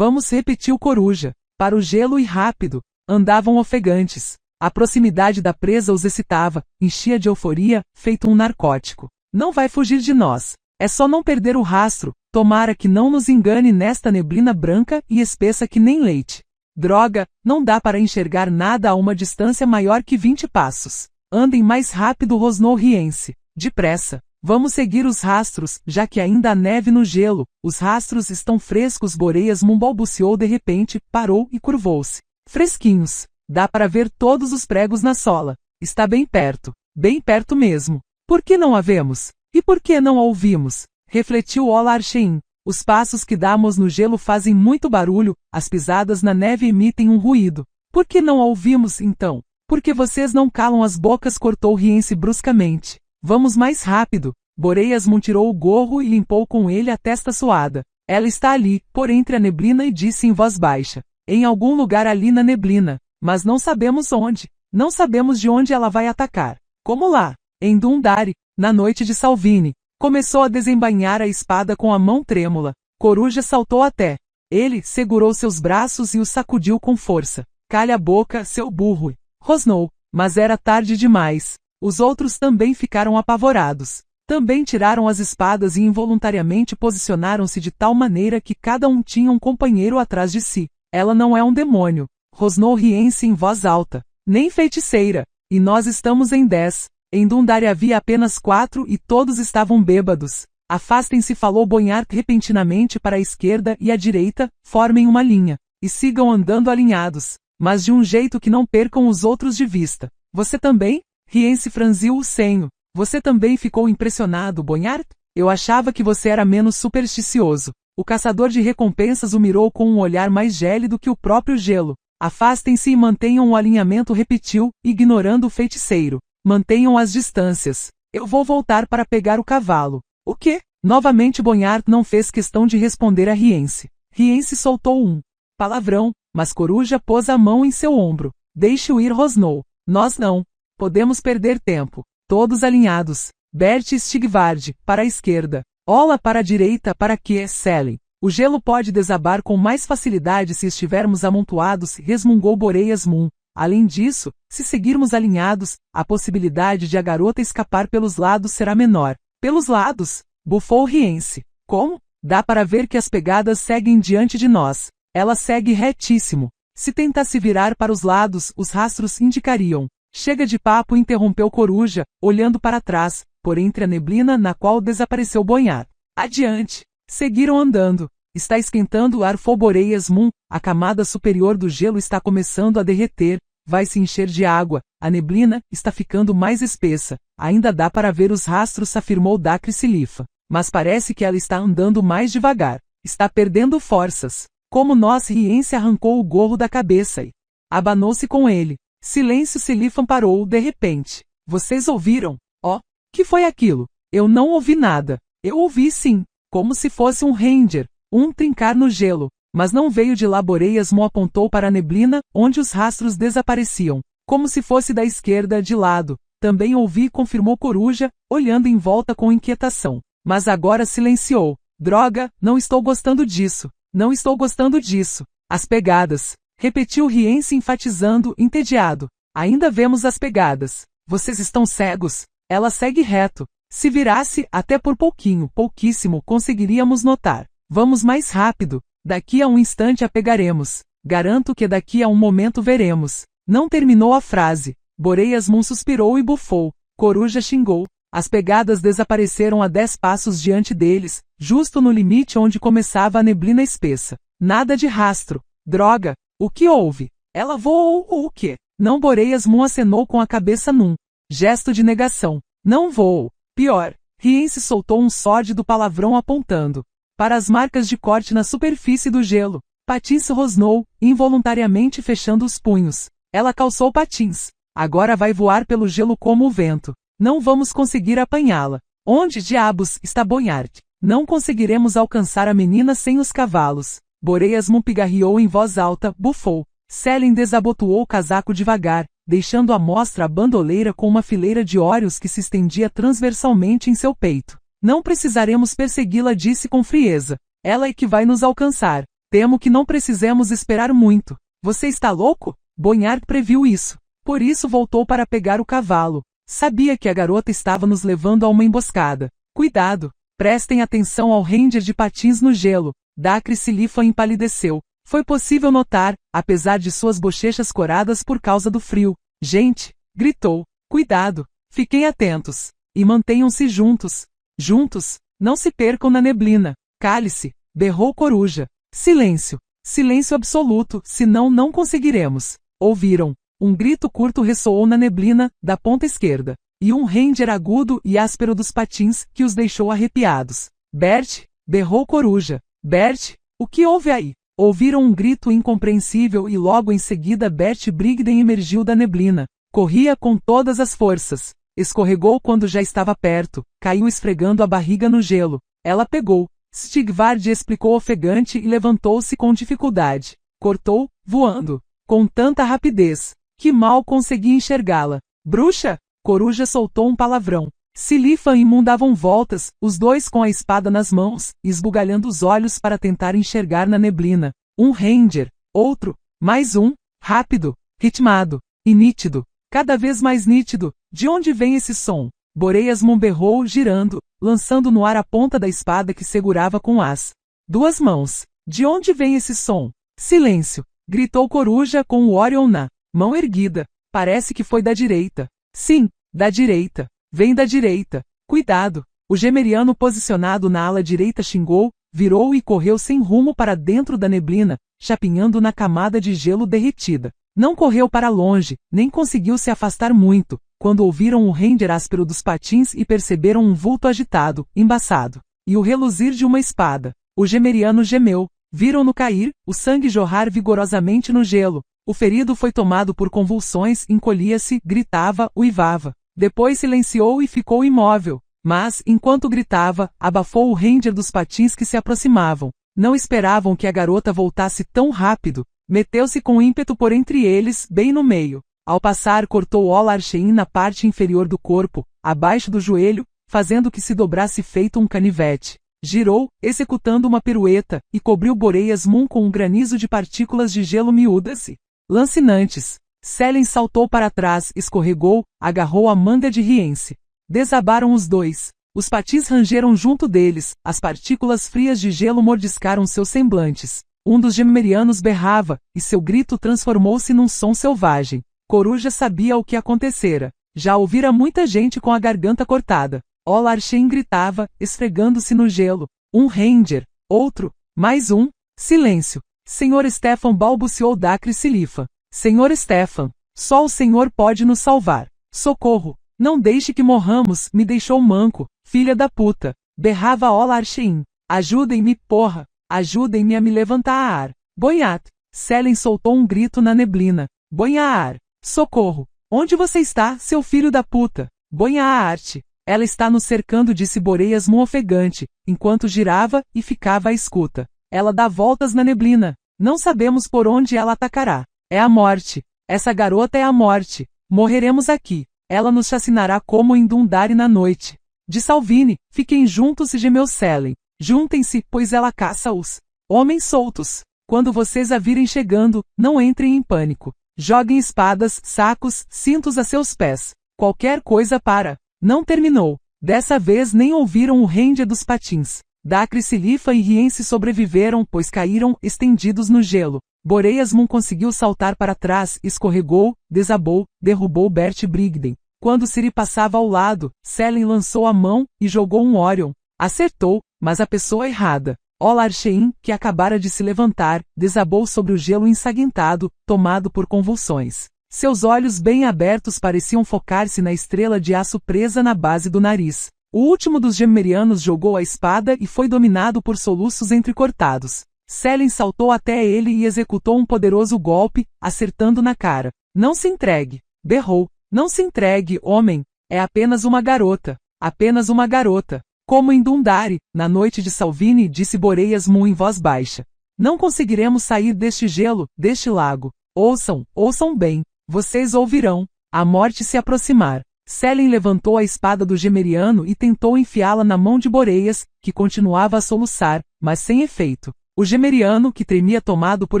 repetiu Coruja. Para o gelo e rápido. Andavam ofegantes. A proximidade da presa os excitava, enchia de euforia, feito um narcótico. Não vai fugir de nós. É só não perder o rastro, tomara que não nos engane nesta neblina branca e espessa que nem leite. Droga, não dá para enxergar nada a uma distância maior que 20 passos. Andem mais rápido, rosnou Riense. Depressa. Vamos seguir os rastros, já que ainda há neve no gelo. Os rastros estão frescos. Boreias-Moon balbuciou de repente, parou e curvou-se. Fresquinhos. Dá para ver todos os pregos na sola. Está bem perto mesmo. Por que não a vemos? E por que não a ouvimos? Refletiu Ola Archein. Os passos que damos no gelo fazem muito barulho, as pisadas na neve emitem um ruído. Por que não a ouvimos, então? Porque vocês não calam as bocas, cortou Riense bruscamente. Vamos mais rápido. Boreias-Moon tirou o gorro e limpou com ele a testa suada. Ela está ali, por entre a neblina, e disse em voz baixa. Em algum lugar ali na neblina. Mas não sabemos onde. Não sabemos de onde ela vai atacar. Como lá, em Dundari, na noite de Salvini. Começou a desembainhar a espada com a mão trêmula. Coruja saltou até. Ele segurou seus braços e os sacudiu com força. Calha a boca, seu burro. Rosnou. Mas era tarde demais. Os outros também ficaram apavorados. Também tiraram as espadas e involuntariamente posicionaram-se de tal maneira que cada um tinha um companheiro atrás de si. Ela não é um demônio. Rosnou Riense em voz alta. Nem feiticeira. E nós estamos em 10. Em Dundari havia apenas 4 e todos estavam bêbados. Afastem-se, falou Bonhart repentinamente para a esquerda e a direita, formem uma linha. E sigam andando alinhados. Mas de um jeito que não percam os outros de vista. Você também? Riense franziu o senho. Você também ficou impressionado, Bonhart? Eu achava que você era menos supersticioso. O caçador de recompensas o mirou com um olhar mais gélido que o próprio gelo. Afastem-se e mantenham o alinhamento, repetiu, ignorando o feiticeiro. Mantenham as distâncias. Eu vou voltar para pegar o cavalo. O quê? Novamente Bonhart não fez questão de responder a Riense. Riense soltou um palavrão, mas Coruja pôs a mão em seu ombro. Deixe-o ir, rosnou. Nós não podemos perder tempo. Todos alinhados. Bert e Stigvard, para a esquerda. Ola para a direita, para que, Selen. O gelo pode desabar com mais facilidade se estivermos amontoados, resmungou Boreias-Moon. Além disso, se seguirmos alinhados, a possibilidade de a garota escapar pelos lados será menor. Pelos lados? Bufou Riense. Como? Dá para ver que as pegadas seguem diante de nós. Ela segue retíssimo. Se tentasse virar para os lados, os rastros indicariam. Chega de papo, interrompeu Coruja, olhando para trás, por entre a neblina na qual desapareceu Bonhart. Adiante. Seguiram andando. Está esquentando o ar, Boreias-Moon. A camada superior do gelo está começando a derreter. Vai se encher de água. A neblina está ficando mais espessa. Ainda dá para ver os rastros, afirmou Dacre Silifa. Mas parece que ela está andando mais devagar. Está perdendo forças. Como nós, Riense arrancou o gorro da cabeça e abanou-se com ele. Silêncio. Silifan parou de repente. Vocês ouviram? Oh, que foi aquilo? Eu não ouvi nada. Eu ouvi sim, como se fosse um ranger, um trincar no gelo, mas não veio de lá. Boreias-Moon apontou para a neblina, onde os rastros desapareciam, como se fosse da esquerda, de lado. Também ouvi, confirmou Coruja, olhando em volta com inquietação. Mas agora silenciou. Droga, não estou gostando disso. Não estou gostando disso. As pegadas. Repetiu Riense enfatizando, entediado. Ainda vemos as pegadas. Vocês estão cegos? Ela segue reto. Se virasse, até por pouquíssimo, conseguiríamos notar. Vamos mais rápido. Daqui a um instante a pegaremos. Garanto que daqui a um momento veremos. Não terminou a frase. Boreias-Moon suspirou e bufou. Coruja xingou. As pegadas desapareceram a 10 passos diante deles, justo no limite onde começava a neblina espessa. Nada de rastro. Droga! O que houve? Ela voou ou o quê? Não. Boreias-Moon acenou com a cabeça num gesto de negação. Não voou. Pior. Riense soltou um sórdido palavrão apontando para as marcas de corte na superfície do gelo. Patins rosnou, involuntariamente fechando os punhos. Ela calçou patins. Agora vai voar pelo gelo como o vento. Não vamos conseguir apanhá-la. Onde diabos está Bonhart? Não conseguiremos alcançar a menina sem os cavalos. Boreias-Moon pigarreou em voz alta, bufou. Selen desabotoou o casaco devagar, deixando à mostra a bandoleira com uma fileira de óreos que se estendia transversalmente em seu peito. Não precisaremos persegui-la, disse com frieza. Ela é que vai nos alcançar. Temo que não precisemos esperar muito. Você está louco? Bonhart previu isso. Por isso voltou para pegar o cavalo. Sabia que a garota estava nos levando a uma emboscada. Cuidado! Prestem atenção ao Ranger de patins no gelo. Dacre Silifa empalideceu. Foi possível notar, apesar de suas bochechas coradas por causa do frio. Gente! Gritou. Cuidado! Fiquem atentos. E mantenham-se juntos. Juntos! Não se percam na neblina. Cale-se! Berrou Coruja. Silêncio! Silêncio absoluto, senão não conseguiremos. Ouviram. Um grito curto ressoou na neblina, da ponta esquerda. E um ranger agudo e áspero dos patins, que os deixou arrepiados. Bert! Berrou Coruja. Bert! O que houve aí? Ouviram um grito incompreensível e logo em seguida Bert Brigden emergiu da neblina. Corria com todas as forças. Escorregou quando já estava perto, caiu esfregando a barriga no gelo. Ela pegou. Stigvard explicou ofegante e levantou-se com dificuldade. Cortou, voando. Com tanta rapidez, que mal conseguia enxergá-la. Bruxa! Coruja soltou um palavrão. Silifa e Moon davam voltas, os dois com a espada nas mãos, esbugalhando os olhos para tentar enxergar na neblina. Um ranger, outro, mais um, rápido, ritmado, e nítido, cada vez mais nítido. De onde vem esse som? Boreas Moon berrou, girando, lançando no ar a ponta da espada que segurava com as duas mãos. De onde vem esse som? Silêncio! Gritou Coruja com o Orion na mão erguida. Parece que foi da direita. Sim, da direita. Vem da direita. Cuidado! O gemeriano posicionado na ala direita xingou, virou e correu sem rumo para dentro da neblina, chapinhando na camada de gelo derretida. Não correu para longe, nem conseguiu se afastar muito, quando ouviram o ranger áspero dos patins e perceberam um vulto agitado, embaçado, e o reluzir de uma espada. O gemeriano gemeu. Viram-no cair, o sangue jorrar vigorosamente no gelo. O ferido foi tomado por convulsões, encolhia-se, gritava, uivava. Depois silenciou e ficou imóvel. Mas, enquanto gritava, abafou o ranger dos patins que se aproximavam. Não esperavam que a garota voltasse tão rápido. Meteu-se com ímpeto por entre eles, bem no meio. Ao passar, cortou Olar Shein na parte inferior do corpo, abaixo do joelho, fazendo que se dobrasse feito um canivete. Girou, executando uma pirueta, e cobriu Boreas Moon com um granizo de partículas de gelo miúdas e lancinantes. Selen saltou para trás, escorregou, agarrou a manga de Rience. Desabaram os dois. Os patins rangeram junto deles, as partículas frias de gelo mordiscaram seus semblantes. Um dos gemerianos berrava, e seu grito transformou-se num som selvagem. Coruja sabia o que acontecera. Já ouvira muita gente com a garganta cortada. Olar Shein gritava, esfregando-se no gelo. Um ranger, outro, mais um. Silêncio. Senhor Stefan, balbuciou Dacre Silifa. Senhor Stefan, só o Senhor pode nos salvar. Socorro. Não deixe que morramos, me deixou manco, filha da puta. Berrava Olar Shein. Ajudem-me, porra. Ajudem-me a me levantar. Bonhart. Selen soltou um grito na neblina. Bonhart. Socorro. Onde você está, seu filho da puta? Bonhart. Ela está nos cercando, disse Boreas Moon ofegante, enquanto girava e ficava à escuta. Ela dá voltas na neblina. Não sabemos por onde ela atacará. É a morte. Essa garota é a morte. Morreremos aqui. Ela nos chacinará como em Dundari na noite. De Salvini, fiquem juntos, e gemeu Selen. Juntem-se, pois ela caça os homens soltos. Quando vocês a virem chegando, não entrem em pânico. Joguem espadas, sacos, cintos a seus pés. Qualquer coisa para... Não terminou. Dessa vez nem ouviram o ranger dos patins. Dacre Silifa e Rience sobreviveram, pois caíram, estendidos no gelo. Boreas Moon conseguiu saltar para trás, escorregou, desabou, derrubou Bert Brigden. Quando Ciri passava ao lado, Selen lançou a mão e jogou um Orion. Acertou, mas a pessoa errada. Olar Shein, que acabara de se levantar, desabou sobre o gelo ensanguentado, tomado por convulsões. Seus olhos bem abertos pareciam focar-se na estrela de aço presa na base do nariz. O último dos gemerianos jogou a espada e foi dominado por soluços entrecortados. Selen saltou até ele e executou um poderoso golpe, acertando na cara. Não se entregue! Berrou. Não se entregue, homem! É apenas uma garota. Apenas uma garota. Como em Dundari, na noite de Salvini, disse Boreas Moon em voz baixa. Não conseguiremos sair deste gelo, deste lago. Ouçam, ouçam bem. Vocês ouvirão a morte se aproximar. Selen levantou a espada do gemeriano e tentou enfiá-la na mão de Boreias, que continuava a soluçar, mas sem efeito. O gemeriano, que tremia tomado por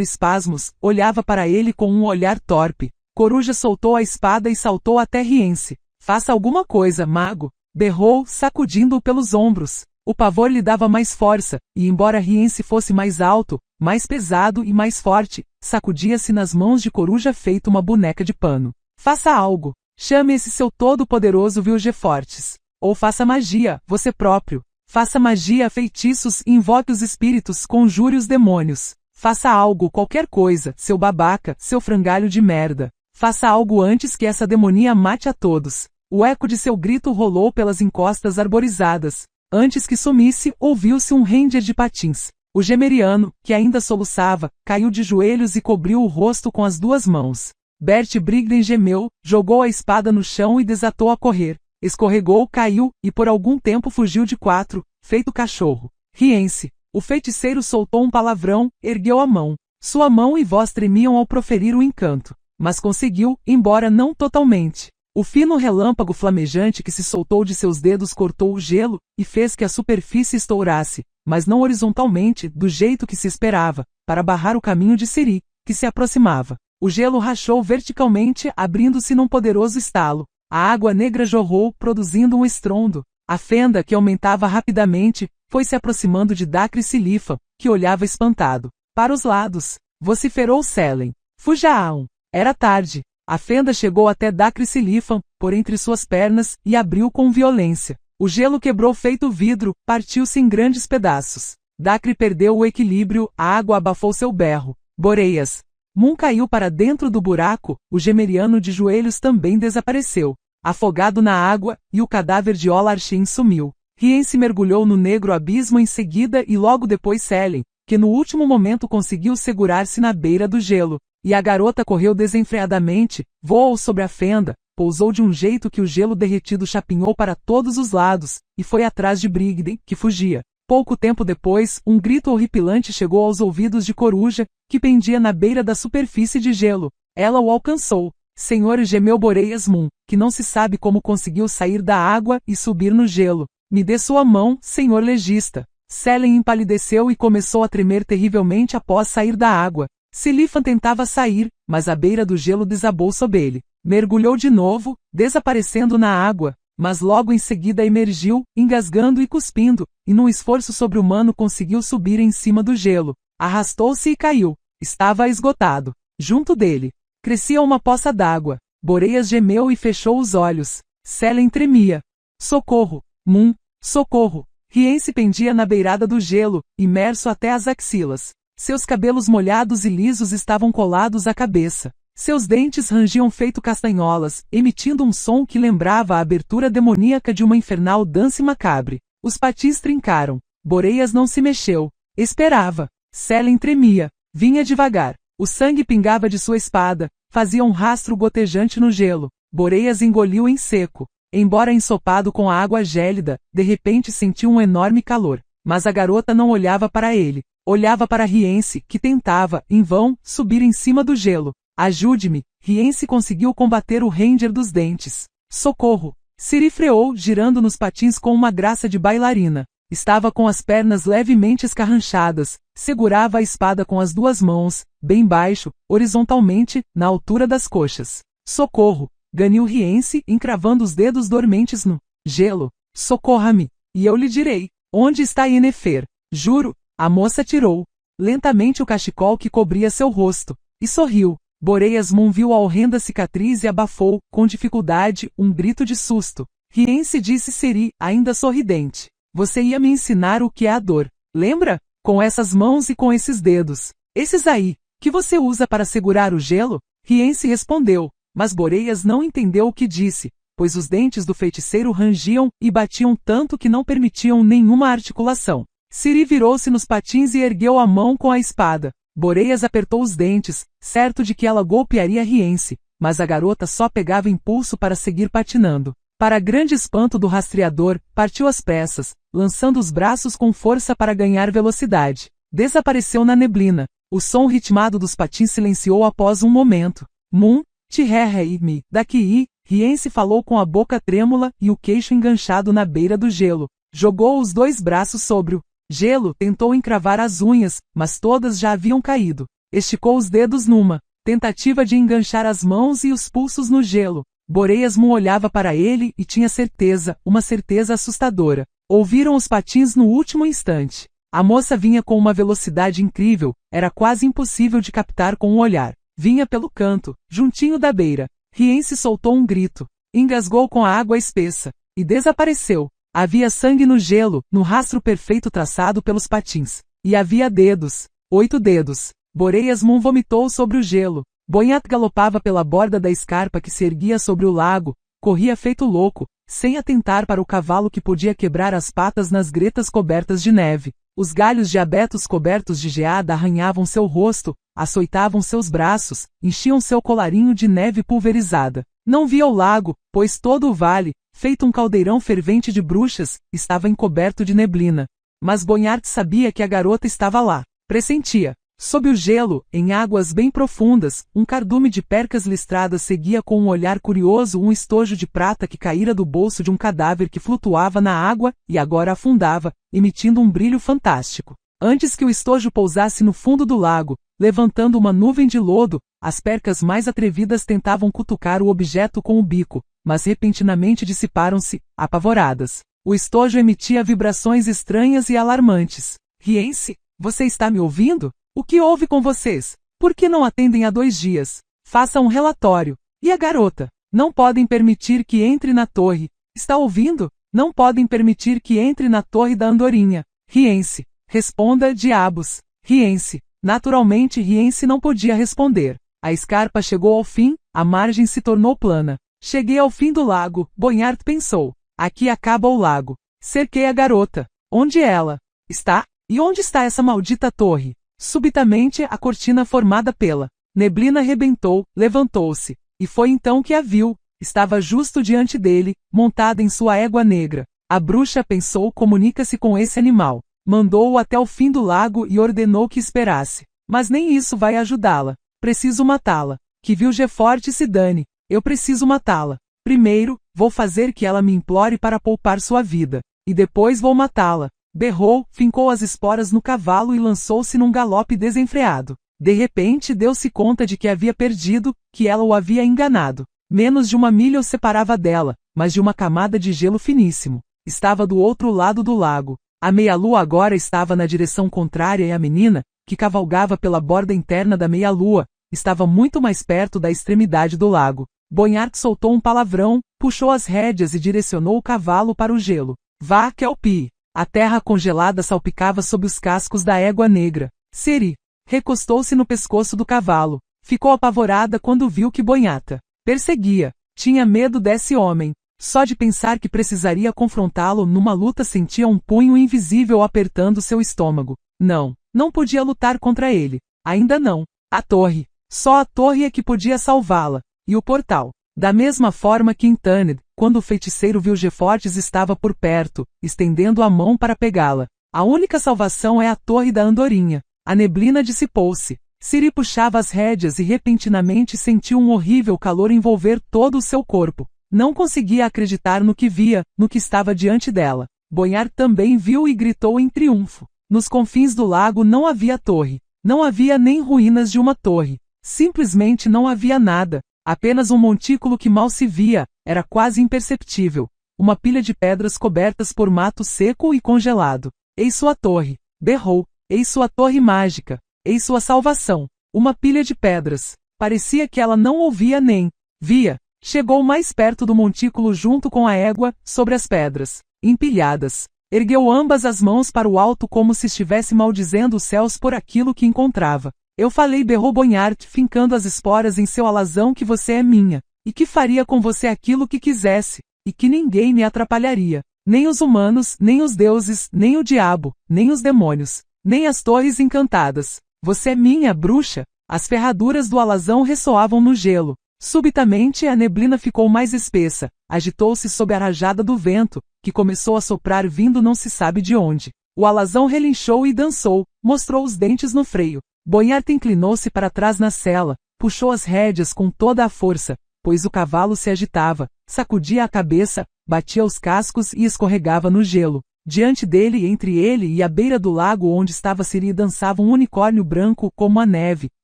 espasmos, olhava para ele com um olhar torpe. Coruja soltou a espada e saltou até Rience. Faça alguma coisa, mago! Berrou, sacudindo-o pelos ombros. O pavor lhe dava mais força, e embora Rience fosse mais alto, mais pesado e mais forte, sacudia-se nas mãos de Coruja feito uma boneca de pano. Faça algo! Chame esse seu todo-poderoso Vilgefortes. Ou faça magia, você próprio. Faça magia, feitiços, invoque os espíritos, conjure os demônios. Faça algo, qualquer coisa, seu babaca, seu frangalho de merda. Faça algo antes que essa demonia mate a todos. O eco de seu grito rolou pelas encostas arborizadas. Antes que sumisse, ouviu-se um ranger de patins. O gemeriano, que ainda soluçava, caiu de joelhos e cobriu o rosto com as duas mãos. Bert Brigden gemeu, jogou a espada no chão e desatou a correr. Escorregou, caiu, e por algum tempo fugiu de quatro, feito cachorro. Rience. O feiticeiro soltou um palavrão, ergueu a mão. Sua mão e voz tremiam ao proferir o encanto. Mas conseguiu, embora não totalmente. O fino relâmpago flamejante que se soltou de seus dedos cortou o gelo, e fez que a superfície estourasse, mas não horizontalmente, do jeito que se esperava, para barrar o caminho de Ciri, que se aproximava. O gelo rachou verticalmente, abrindo-se num poderoso estalo. A água negra jorrou, produzindo um estrondo. A fenda, que aumentava rapidamente, foi se aproximando de Dacre Silifan, que olhava espantado. Para os lados, vociferou Selen. Fujaam! Era tarde. A fenda chegou até Dacre Silifan, por entre suas pernas, e abriu com violência. O gelo quebrou feito vidro, partiu-se em grandes pedaços. Dacre perdeu o equilíbrio, a água abafou seu berro. Boreias! Moon caiu para dentro do buraco, o gemeriano de joelhos também desapareceu, afogado na água, e o cadáver de Olarchin sumiu. Rience mergulhou no negro abismo em seguida e logo depois Selen, que no último momento conseguiu segurar-se na beira do gelo, e a garota correu desenfreadamente, voou sobre a fenda, pousou de um jeito que o gelo derretido chapinhou para todos os lados, e foi atrás de Brigden, que fugia. Pouco tempo depois, um grito horripilante chegou aos ouvidos de Coruja, que pendia na beira da superfície de gelo. Ela o alcançou. Senhor, gemeu Boreias Moon, que não se sabe como conseguiu sair da água e subir no gelo. Me dê sua mão, senhor legista. Selen empalideceu e começou a tremer terrivelmente após sair da água. Silifan tentava sair, mas a beira do gelo desabou sob ele. Mergulhou de novo, desaparecendo na água. Mas logo em seguida emergiu, engasgando e cuspindo, e num esforço sobre-humano conseguiu subir em cima do gelo. Arrastou-se e caiu. Estava esgotado. Junto dele, crescia uma poça d'água. Boreias gemeu e fechou os olhos. Selen tremia. Socorro! Moon! Socorro! Rience pendia na beirada do gelo, imerso até as axilas. Seus cabelos molhados e lisos estavam colados à cabeça. Seus dentes rangiam feito castanholas, emitindo um som que lembrava a abertura demoníaca de uma infernal dança macabre. Os patins trincaram. Boreias não se mexeu. Esperava. Selen tremia. Vinha devagar. O sangue pingava de sua espada, fazia um rastro gotejante no gelo. Boreias engoliu em seco. Embora ensopado com a água gélida, de repente sentiu um enorme calor. Mas a garota não olhava para ele. Olhava para Rience, que tentava, em vão, subir em cima do gelo. Ajude-me! Rience conseguiu combater o Ranger dos dentes. Socorro! Ciri freou, girando nos patins com uma graça de bailarina. Estava com as pernas levemente escarranchadas, segurava a espada com as duas mãos, bem baixo, horizontalmente, na altura das coxas. Socorro! Ganiu Rience, encravando os dedos dormentes no gelo. Socorra-me! E eu lhe direi, onde está Yennefer? Juro! A moça tirou lentamente o cachecol que cobria seu rosto, e sorriu. Boreias Moon viu a horrenda cicatriz e abafou, com dificuldade, um grito de susto. Rience disse Ciri, ainda sorridente. Você ia me ensinar o que é a dor. Lembra? Com essas mãos e com esses dedos. Esses aí, que você usa para segurar o gelo? Rience respondeu, mas Boreias não entendeu o que disse, pois os dentes do feiticeiro rangiam e batiam tanto que não permitiam nenhuma articulação. Ciri virou-se nos patins e ergueu a mão com a espada. Boreias apertou os dentes, certo de que ela golpearia Rience, mas a garota só pegava impulso para seguir patinando. Para grande espanto do rastreador, partiu às pressas, lançando os braços com força para ganhar velocidade. Desapareceu na neblina. O som ritmado dos patins silenciou após um momento. Moon, tirrere-me, daqui, Rience falou com a boca trêmula e o queixo enganchado na beira do gelo. Jogou os 2 braços sobre o gelo, tentou encravar as unhas, mas todas já haviam caído. Esticou os dedos numa tentativa de enganchar as mãos e os pulsos no gelo. Boreasmu olhava para ele e tinha certeza, uma certeza assustadora. Ouviram os patins no último instante. A moça vinha com uma velocidade incrível, era quase impossível de captar com um olhar. Vinha pelo canto, juntinho da beira. Rience soltou um grito, engasgou com a água espessa, e desapareceu. Havia sangue no gelo, no rastro perfeito traçado pelos patins. E havia dedos, 8 dedos. Boreasmu vomitou sobre o gelo. Bonhat galopava pela borda da escarpa que se erguia sobre o lago, corria feito louco, sem atentar para o cavalo que podia quebrar as patas nas gretas cobertas de neve. Os galhos de abetos cobertos de geada arranhavam seu rosto, açoitavam seus braços, enchiam seu colarinho de neve pulverizada. Não via o lago, pois todo o vale, feito um caldeirão fervente de bruxas, estava encoberto de neblina. Mas Bonhat sabia que a garota estava lá. Pressentia. Sob o gelo, em águas bem profundas, um cardume de percas listradas seguia com um olhar curioso um estojo de prata que caíra do bolso de um cadáver que flutuava na água, e agora afundava, emitindo um brilho fantástico. Antes que o estojo pousasse no fundo do lago, levantando uma nuvem de lodo, as percas mais atrevidas tentavam cutucar o objeto com o bico, mas repentinamente dissiparam-se, apavoradas. O estojo emitia vibrações estranhas e alarmantes. Rience, você está me ouvindo? O que houve com vocês? Por que não atendem há 2 dias? Faça um relatório. E a garota? Não podem permitir que entre na torre. Está ouvindo? Não podem permitir que entre na torre da andorinha. Rience. Responda, diabos. Rience. Naturalmente Rience não podia responder. A escarpa chegou ao fim, a margem se tornou plana. Cheguei ao fim do lago, Bonhat pensou. Aqui acaba o lago. Cerquei a garota. Onde ela está? E onde está essa maldita torre? Subitamente a cortina formada pela neblina rebentou, levantou-se, e foi então que a viu. Estava justo diante dele, montada em sua égua negra. A bruxa pensou: comunica-se com esse animal. Mandou-o até o fim do lago e ordenou que esperasse. Mas nem isso vai ajudá-la. Preciso matá-la. Que Vilgefortz se dane. Eu preciso matá-la. Primeiro, vou fazer que ela me implore para poupar sua vida. E depois vou matá-la. Berrou, fincou as esporas no cavalo e lançou-se num galope desenfreado. De repente deu-se conta de que havia perdido, que ela o havia enganado. Menos de 1 milha o separava dela, mas de uma camada de gelo finíssimo. Estava do outro lado do lago. A meia-lua agora estava na direção contrária e a menina, que cavalgava pela borda interna da meia-lua, estava muito mais perto da extremidade do lago. Bonhat soltou um palavrão, puxou as rédeas e direcionou o cavalo para o gelo. Vá, Kelpie! A terra congelada salpicava sob os cascos da égua negra. Seri recostou-se no pescoço do cavalo. Ficou apavorada quando viu que Bonhata perseguia. Tinha medo desse homem. Só de pensar que precisaria confrontá-lo numa luta sentia um punho invisível apertando seu estômago. Não podia lutar contra ele. Ainda não. A torre. Só a torre é que podia salvá-la. E o portal. Da mesma forma que em Tanned, quando o feiticeiro Vilgefortz estava por perto, estendendo a mão para pegá-la. A única salvação é a torre da andorinha. A neblina dissipou-se. Ciri puxava as rédeas e repentinamente sentiu um horrível calor envolver todo o seu corpo. Não conseguia acreditar no que via, no que estava diante dela. Bonhart também viu e gritou em triunfo. Nos confins do lago não havia torre. Não havia nem ruínas de uma torre. Simplesmente não havia nada. Apenas um montículo que mal se via, era quase imperceptível. Uma pilha de pedras cobertas por mato seco e congelado. Eis sua torre. Berrou. Eis sua torre mágica. Eis sua salvação. Uma pilha de pedras. Parecia que ela não ouvia nem via. Chegou mais perto do montículo junto com a égua, sobre as pedras, empilhadas. Ergueu ambas as mãos para o alto como se estivesse maldizendo os céus por aquilo que encontrava. Eu falei, berrou Bonhart, fincando as esporas em seu alazão, que você é minha, e que faria com você aquilo que quisesse, e que ninguém me atrapalharia. Nem os humanos, nem os deuses, nem o diabo, nem os demônios, nem as torres encantadas. Você é minha, bruxa. As ferraduras do alazão ressoavam no gelo. Subitamente a neblina ficou mais espessa, agitou-se sob a rajada do vento, que começou a soprar vindo não se sabe de onde. O alazão relinchou e dançou, mostrou os dentes no freio. Bonhart inclinou-se para trás na sela, puxou as rédeas com toda a força, pois o cavalo se agitava, sacudia a cabeça, batia os cascos e escorregava no gelo. Diante dele, entre ele e a beira do lago onde estava Ciri, dançava um unicórnio branco como a neve,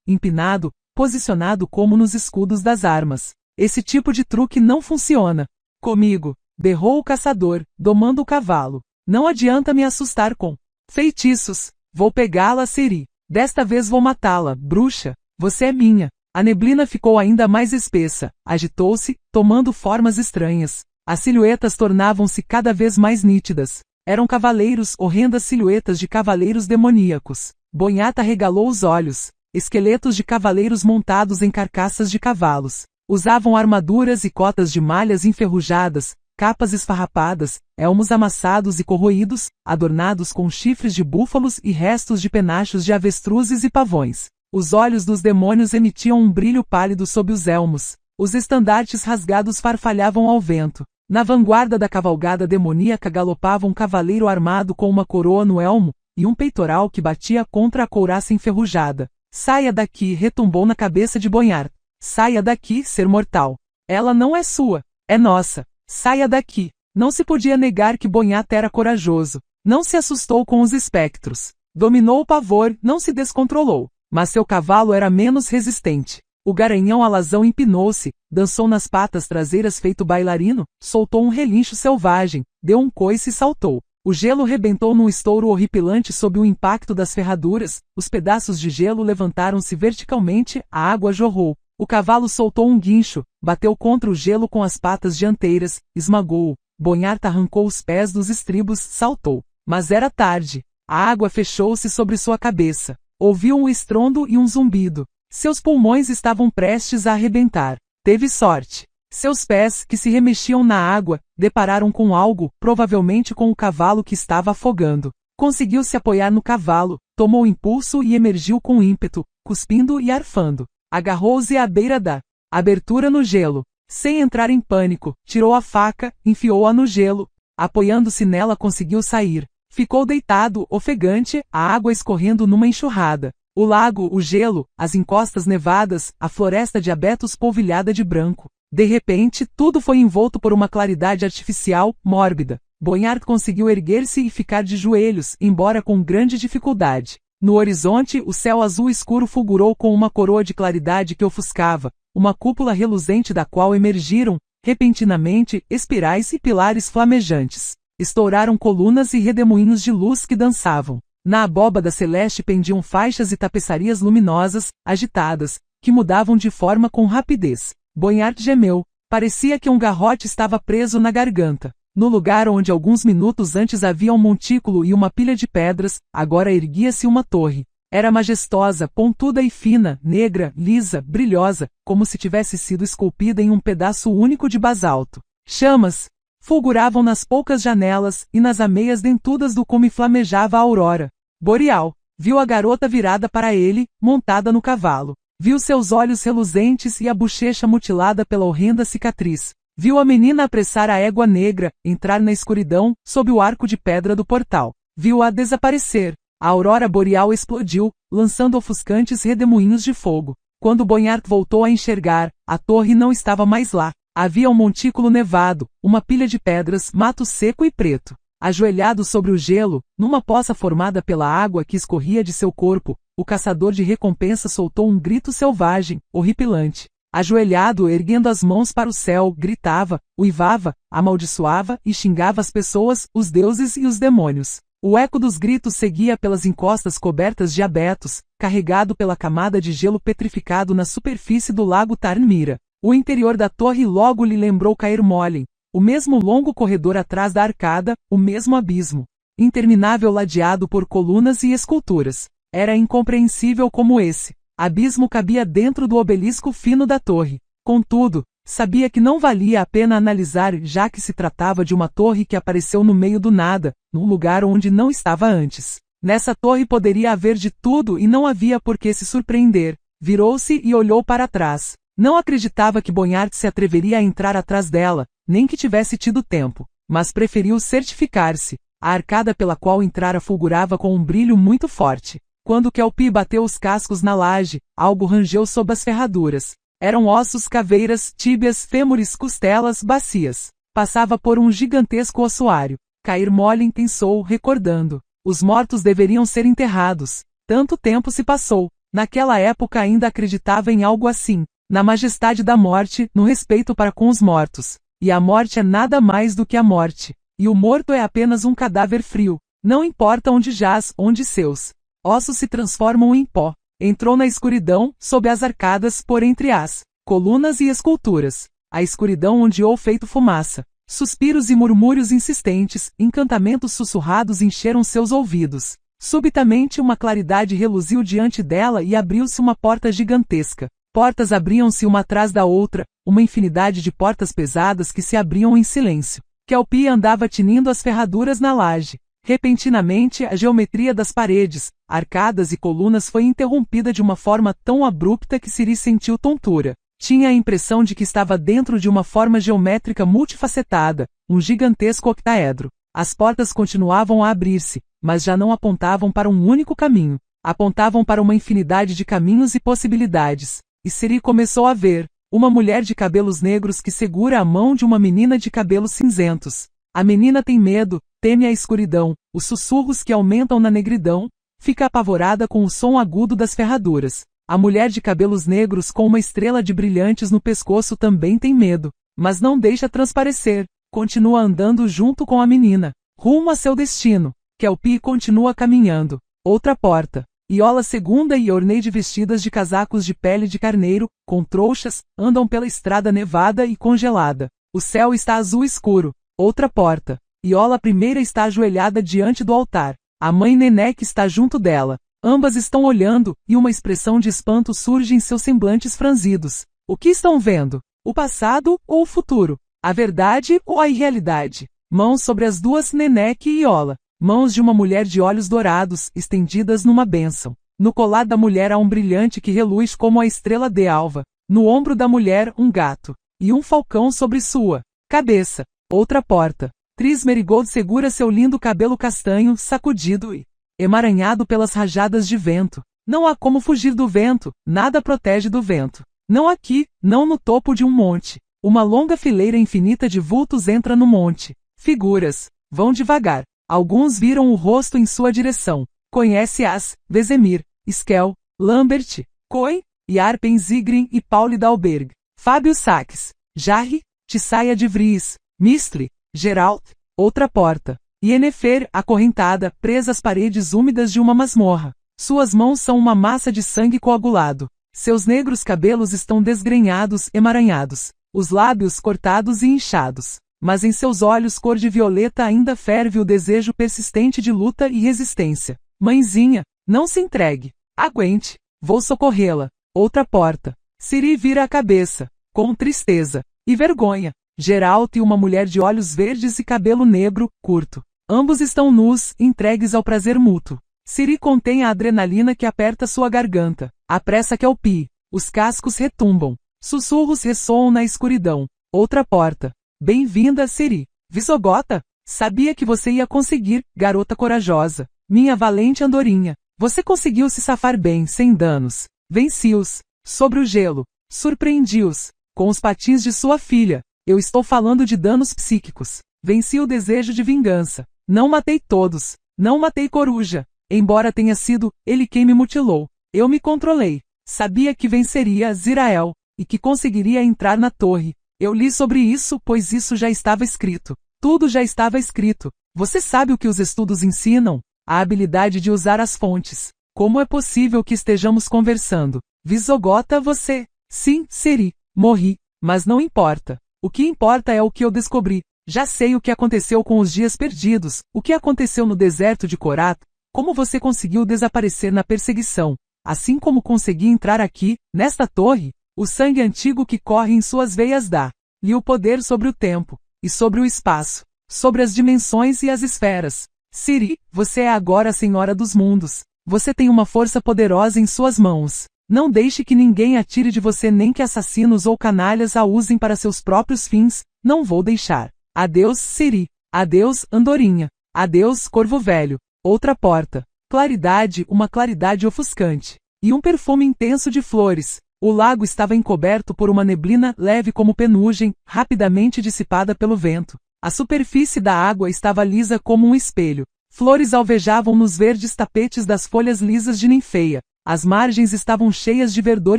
empinado, posicionado como nos escudos das armas. Esse tipo de truque não funciona comigo, berrou o caçador, domando o cavalo. Não adianta me assustar com feitiços. Vou pegá-la, Ciri. Desta vez vou matá-la, bruxa. Você é minha. A neblina ficou ainda mais espessa, agitou-se, tomando formas estranhas. As silhuetas tornavam-se cada vez mais nítidas. Eram cavaleiros, horrendas silhuetas de cavaleiros demoníacos. Bonhata regalou os olhos. Esqueletos de cavaleiros montados em carcaças de cavalos. Usavam armaduras e cotas de malhas enferrujadas, capas esfarrapadas, elmos amassados e corroídos, adornados com chifres de búfalos e restos de penachos de avestruzes e pavões. Os olhos dos demônios emitiam um brilho pálido sob os elmos. Os estandartes rasgados farfalhavam ao vento. Na vanguarda da cavalgada demoníaca galopava um cavaleiro armado com uma coroa no elmo, e um peitoral que batia contra a couraça enferrujada. Saia daqui, retumbou na cabeça de Bonhart. Saia daqui, ser mortal. Ela não é sua, é nossa. Saia daqui. Não se podia negar que Bonhart era corajoso. Não se assustou com os espectros. Dominou o pavor, não se descontrolou. Mas seu cavalo era menos resistente. O garanhão alazão empinou-se, dançou nas patas traseiras feito bailarino, soltou um relincho selvagem, deu um coice e saltou. O gelo rebentou num estouro horripilante sob o impacto das ferraduras, os pedaços de gelo levantaram-se verticalmente, a água jorrou. O cavalo soltou um guincho, bateu contra o gelo com as patas dianteiras, esmagou-o. Bonhart arrancou os pés dos estribos, saltou. Mas era tarde. A água fechou-se sobre sua cabeça. Ouviu um estrondo e um zumbido. Seus pulmões estavam prestes a arrebentar. Teve sorte. Seus pés, que se remexiam na água, depararam com algo, provavelmente com o cavalo que estava afogando. Conseguiu se apoiar no cavalo, tomou impulso e emergiu com ímpeto, cuspindo e arfando. Agarrou-se à beira da abertura no gelo. Sem entrar em pânico, tirou a faca, enfiou-a no gelo. Apoiando-se nela, conseguiu sair. Ficou deitado, ofegante, a água escorrendo numa enxurrada. O lago, o gelo, as encostas nevadas, a floresta de abetos polvilhada de branco. De repente, tudo foi envolto por uma claridade artificial, mórbida. Bonhart conseguiu erguer-se e ficar de joelhos, embora com grande dificuldade. No horizonte, o céu azul escuro fulgurou com uma coroa de claridade que ofuscava, uma cúpula reluzente da qual emergiram, repentinamente, espirais e pilares flamejantes. Estouraram colunas e redemoinhos de luz que dançavam. Na abóbada celeste pendiam faixas e tapeçarias luminosas, agitadas, que mudavam de forma com rapidez. Bonhart gemeu. Parecia que um garrote estava preso na garganta. No lugar onde alguns minutos antes havia um montículo e uma pilha de pedras, agora erguia-se uma torre. Era majestosa, pontuda e fina, negra, lisa, brilhosa, como se tivesse sido esculpida em um pedaço único de basalto. Chamas fulguravam nas poucas janelas, e nas ameias dentudas do cume flamejava a aurora boreal. Viu a garota virada para ele, montada no cavalo. Viu seus olhos reluzentes e a bochecha mutilada pela horrenda cicatriz. Viu a menina apressar a égua negra, entrar na escuridão, sob o arco de pedra do portal. Viu-a desaparecer. A aurora boreal explodiu, lançando ofuscantes redemoinhos de fogo. Quando Bonhart voltou a enxergar, a torre não estava mais lá. Havia um montículo nevado, uma pilha de pedras, mato seco e preto. Ajoelhado sobre o gelo, numa poça formada pela água que escorria de seu corpo, o caçador de recompensa soltou um grito selvagem, horripilante. Ajoelhado, erguendo as mãos para o céu, gritava, uivava, amaldiçoava e xingava as pessoas, os deuses e os demônios. O eco dos gritos seguia pelas encostas cobertas de abetos, carregado pela camada de gelo petrificado na superfície do lago Tarnmira. O interior da torre logo lhe lembrou Caer Molen, o mesmo longo corredor atrás da arcada, o mesmo abismo, interminável ladeado por colunas e esculturas. Era incompreensível como esse abismo cabia dentro do obelisco fino da torre. Contudo, sabia que não valia a pena analisar, já que se tratava de uma torre que apareceu no meio do nada, num lugar onde não estava antes. Nessa torre poderia haver de tudo e não havia por que se surpreender. Virou-se e olhou para trás. Não acreditava que Bonhart se atreveria a entrar atrás dela, nem que tivesse tido tempo, mas preferiu certificar-se. A arcada pela qual entrara fulgurava com um brilho muito forte. Quando Kelpie bateu os cascos na laje, algo rangeu sob as ferraduras. Eram ossos, caveiras, tíbias, fêmures, costelas, bacias. Passava por um gigantesco ossuário. Cair Molin pensou, recordando. Os mortos deveriam ser enterrados. Tanto tempo se passou. Naquela época ainda acreditava em algo assim. Na majestade da morte, no respeito para com os mortos. E a morte é nada mais do que a morte. E o morto é apenas um cadáver frio. Não importa onde jaz, onde seus ossos se transformam em pó. Entrou na escuridão, sob as arcadas, por entre as colunas e esculturas. A escuridão ondeou feito fumaça. Suspiros e murmúrios insistentes, encantamentos sussurrados encheram seus ouvidos. Subitamente uma claridade reluziu diante dela e abriu-se uma porta gigantesca. Portas abriam-se uma atrás da outra, uma infinidade de portas pesadas que se abriam em silêncio. Kelpie andava tinindo as ferraduras na laje. Repentinamente, a geometria das paredes, arcadas e colunas foi interrompida de uma forma tão abrupta que Ciri sentiu tontura. Tinha a impressão de que estava dentro de uma forma geométrica multifacetada, um gigantesco octaedro. As portas continuavam a abrir-se, mas já não apontavam para um único caminho. Apontavam para uma infinidade de caminhos e possibilidades. E Ciri começou a ver uma mulher de cabelos negros que segura a mão de uma menina de cabelos cinzentos. A menina tem medo, teme a escuridão, os sussurros que aumentam na negridão, fica apavorada com o som agudo das ferraduras. A mulher de cabelos negros com uma estrela de brilhantes no pescoço também tem medo, mas não deixa transparecer. Continua andando junto com a menina, rumo a seu destino. Kelpie continua caminhando. Outra porta. Iola II e Orneide vestidas de casacos de pele de carneiro, com trouxas, andam pela estrada nevada e congelada. O céu está azul escuro. Outra porta. Iola I está ajoelhada diante do altar. A mãe Nenek está junto dela. Ambas estão olhando, e uma expressão de espanto surge em seus semblantes franzidos. O que estão vendo? O passado ou o futuro? A verdade ou a irrealidade? Mãos sobre as duas Nenek e Iola. Mãos de uma mulher de olhos dourados, estendidas numa bênção. No colar da mulher há um brilhante que reluz como a estrela de alva. No ombro da mulher, um gato. E um falcão sobre sua cabeça. Outra porta. Tris Merigold segura seu lindo cabelo castanho, sacudido e emaranhado pelas rajadas de vento. Não há como fugir do vento, nada protege do vento. Não aqui, não no topo de um monte. Uma longa fileira infinita de vultos entra no monte. Figuras. Vão devagar. Alguns viram o rosto em sua direção. Conhece-as, Vesemir, Skel, Lambert, Coen, Yarpen Zigrin e Pauli Dalberg. Fábio Sachs, Jarry, Tissaia de Vries, Mistre, Geralt. Outra porta. Yennefer, acorrentada, presa às paredes úmidas de uma masmorra. Suas mãos são uma massa de sangue coagulado. Seus negros cabelos estão desgrenhados, emaranhados. Os lábios cortados e inchados. Mas em seus olhos cor de violeta ainda ferve o desejo persistente de luta e resistência. Mãezinha, não se entregue. Aguente. Vou socorrê-la. Outra porta. Ciri vira a cabeça, com tristeza e vergonha. Geralt e uma mulher de olhos verdes e cabelo negro, curto. Ambos estão nus, entregues ao prazer mútuo. Ciri contém a adrenalina que aperta sua garganta. Apressa Kelpie. Os cascos retumbam. Sussurros ressoam na escuridão. Outra porta. Bem-vinda, Ciri. Visogota? Sabia que você ia conseguir, garota corajosa. Minha valente andorinha. Você conseguiu se safar bem, sem danos. Venci-os. Sobre o gelo. Surpreendi-os. Com os patins de sua filha. Eu estou falando de danos psíquicos. Venci o desejo de vingança. Não matei todos. Não matei Coruja. Embora tenha sido ele quem me mutilou. Eu me controlei. Sabia que venceria Zirael. E que conseguiria entrar na torre. Eu li sobre isso, pois isso já estava escrito. Tudo já estava escrito. Você sabe o que os estudos ensinam? A habilidade de usar as fontes. Como é possível que estejamos conversando? Visogota você? Sim, Ciri. Morri. Mas não importa. O que importa é o que eu descobri. Já sei o que aconteceu com os dias perdidos, o que aconteceu no deserto de Korat, como você conseguiu desaparecer na perseguição, assim como consegui entrar aqui, nesta torre. O sangue antigo que corre em suas veias dá-lhe o poder sobre o tempo, e sobre o espaço, sobre as dimensões e as esferas. Ciri, você é agora a Senhora dos Mundos. Você tem uma força poderosa em suas mãos. Não deixe que ninguém atire de você nem que assassinos ou canalhas a usem para seus próprios fins. Não vou deixar. Adeus, Ciri. Adeus, Andorinha. Adeus, Corvo Velho. Outra porta. Claridade, uma claridade ofuscante. E um perfume intenso de flores. O lago estava encoberto por uma neblina leve como penugem, rapidamente dissipada pelo vento. A superfície da água estava lisa como um espelho. Flores alvejavam nos verdes tapetes das folhas lisas de ninfeia. As margens estavam cheias de verdor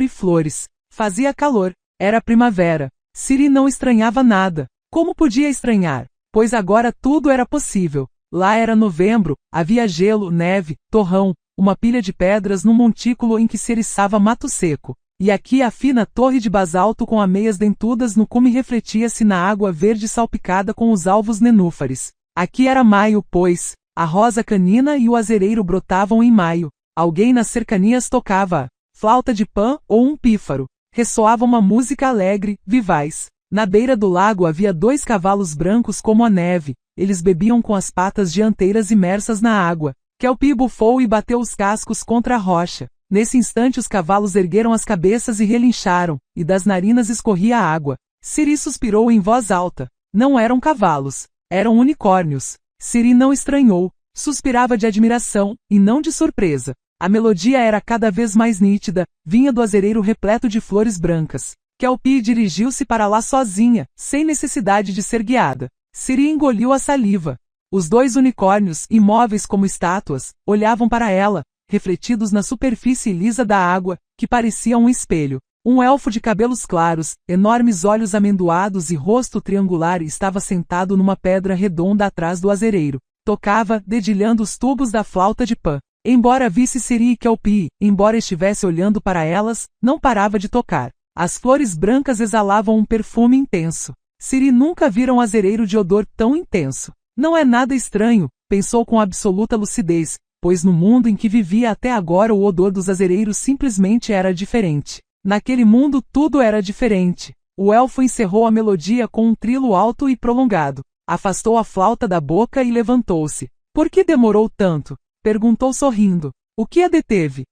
e flores. Fazia calor. Era primavera. Ciri não estranhava nada. Como podia estranhar? Pois agora tudo era possível. Lá era novembro, havia gelo, neve, torrão, uma pilha de pedras num montículo em que se eriçava mato seco. E aqui a fina torre de basalto com ameias dentudas no cume refletia-se na água verde salpicada com os alvos nenúfares. Aqui era maio, pois, a rosa canina e o azereiro brotavam em maio. Alguém nas cercanias tocava a flauta de Pan ou um pífaro. Ressoava uma música alegre, vivaz. Na beira do lago havia 2 cavalos brancos como a neve. Eles bebiam com as patas dianteiras imersas na água. Kelpie bufou e bateu os cascos contra a rocha. Nesse instante os cavalos ergueram as cabeças e relincharam, e das narinas escorria a água. Ciri suspirou em voz alta. Não eram cavalos. Eram unicórnios. Ciri não estranhou. Suspirava de admiração, e não de surpresa. A melodia era cada vez mais nítida, vinha do azereiro repleto de flores brancas. Kelpie dirigiu-se para lá sozinha, sem necessidade de ser guiada. Ciri engoliu a saliva. Os 2 unicórnios, imóveis como estátuas, olhavam para ela, refletidos na superfície lisa da água, que parecia um espelho. Um elfo de cabelos claros, enormes olhos amendoados e rosto triangular estava sentado numa pedra redonda atrás do azereiro. Tocava, dedilhando os tubos da flauta de Pan. Embora visse Ciri e Kelpie, embora estivesse olhando para elas, não parava de tocar. As flores brancas exalavam um perfume intenso. Ciri nunca vira um azereiro de odor tão intenso. Não é nada estranho, pensou com absoluta lucidez, pois no mundo em que vivia até agora o odor dos azereiros simplesmente era diferente. Naquele mundo tudo era diferente. O elfo encerrou a melodia com um trilo alto e prolongado. Afastou a flauta da boca e levantou-se. Por que demorou tanto? Perguntou sorrindo. O que a deteve?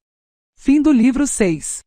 Fim do livro 6.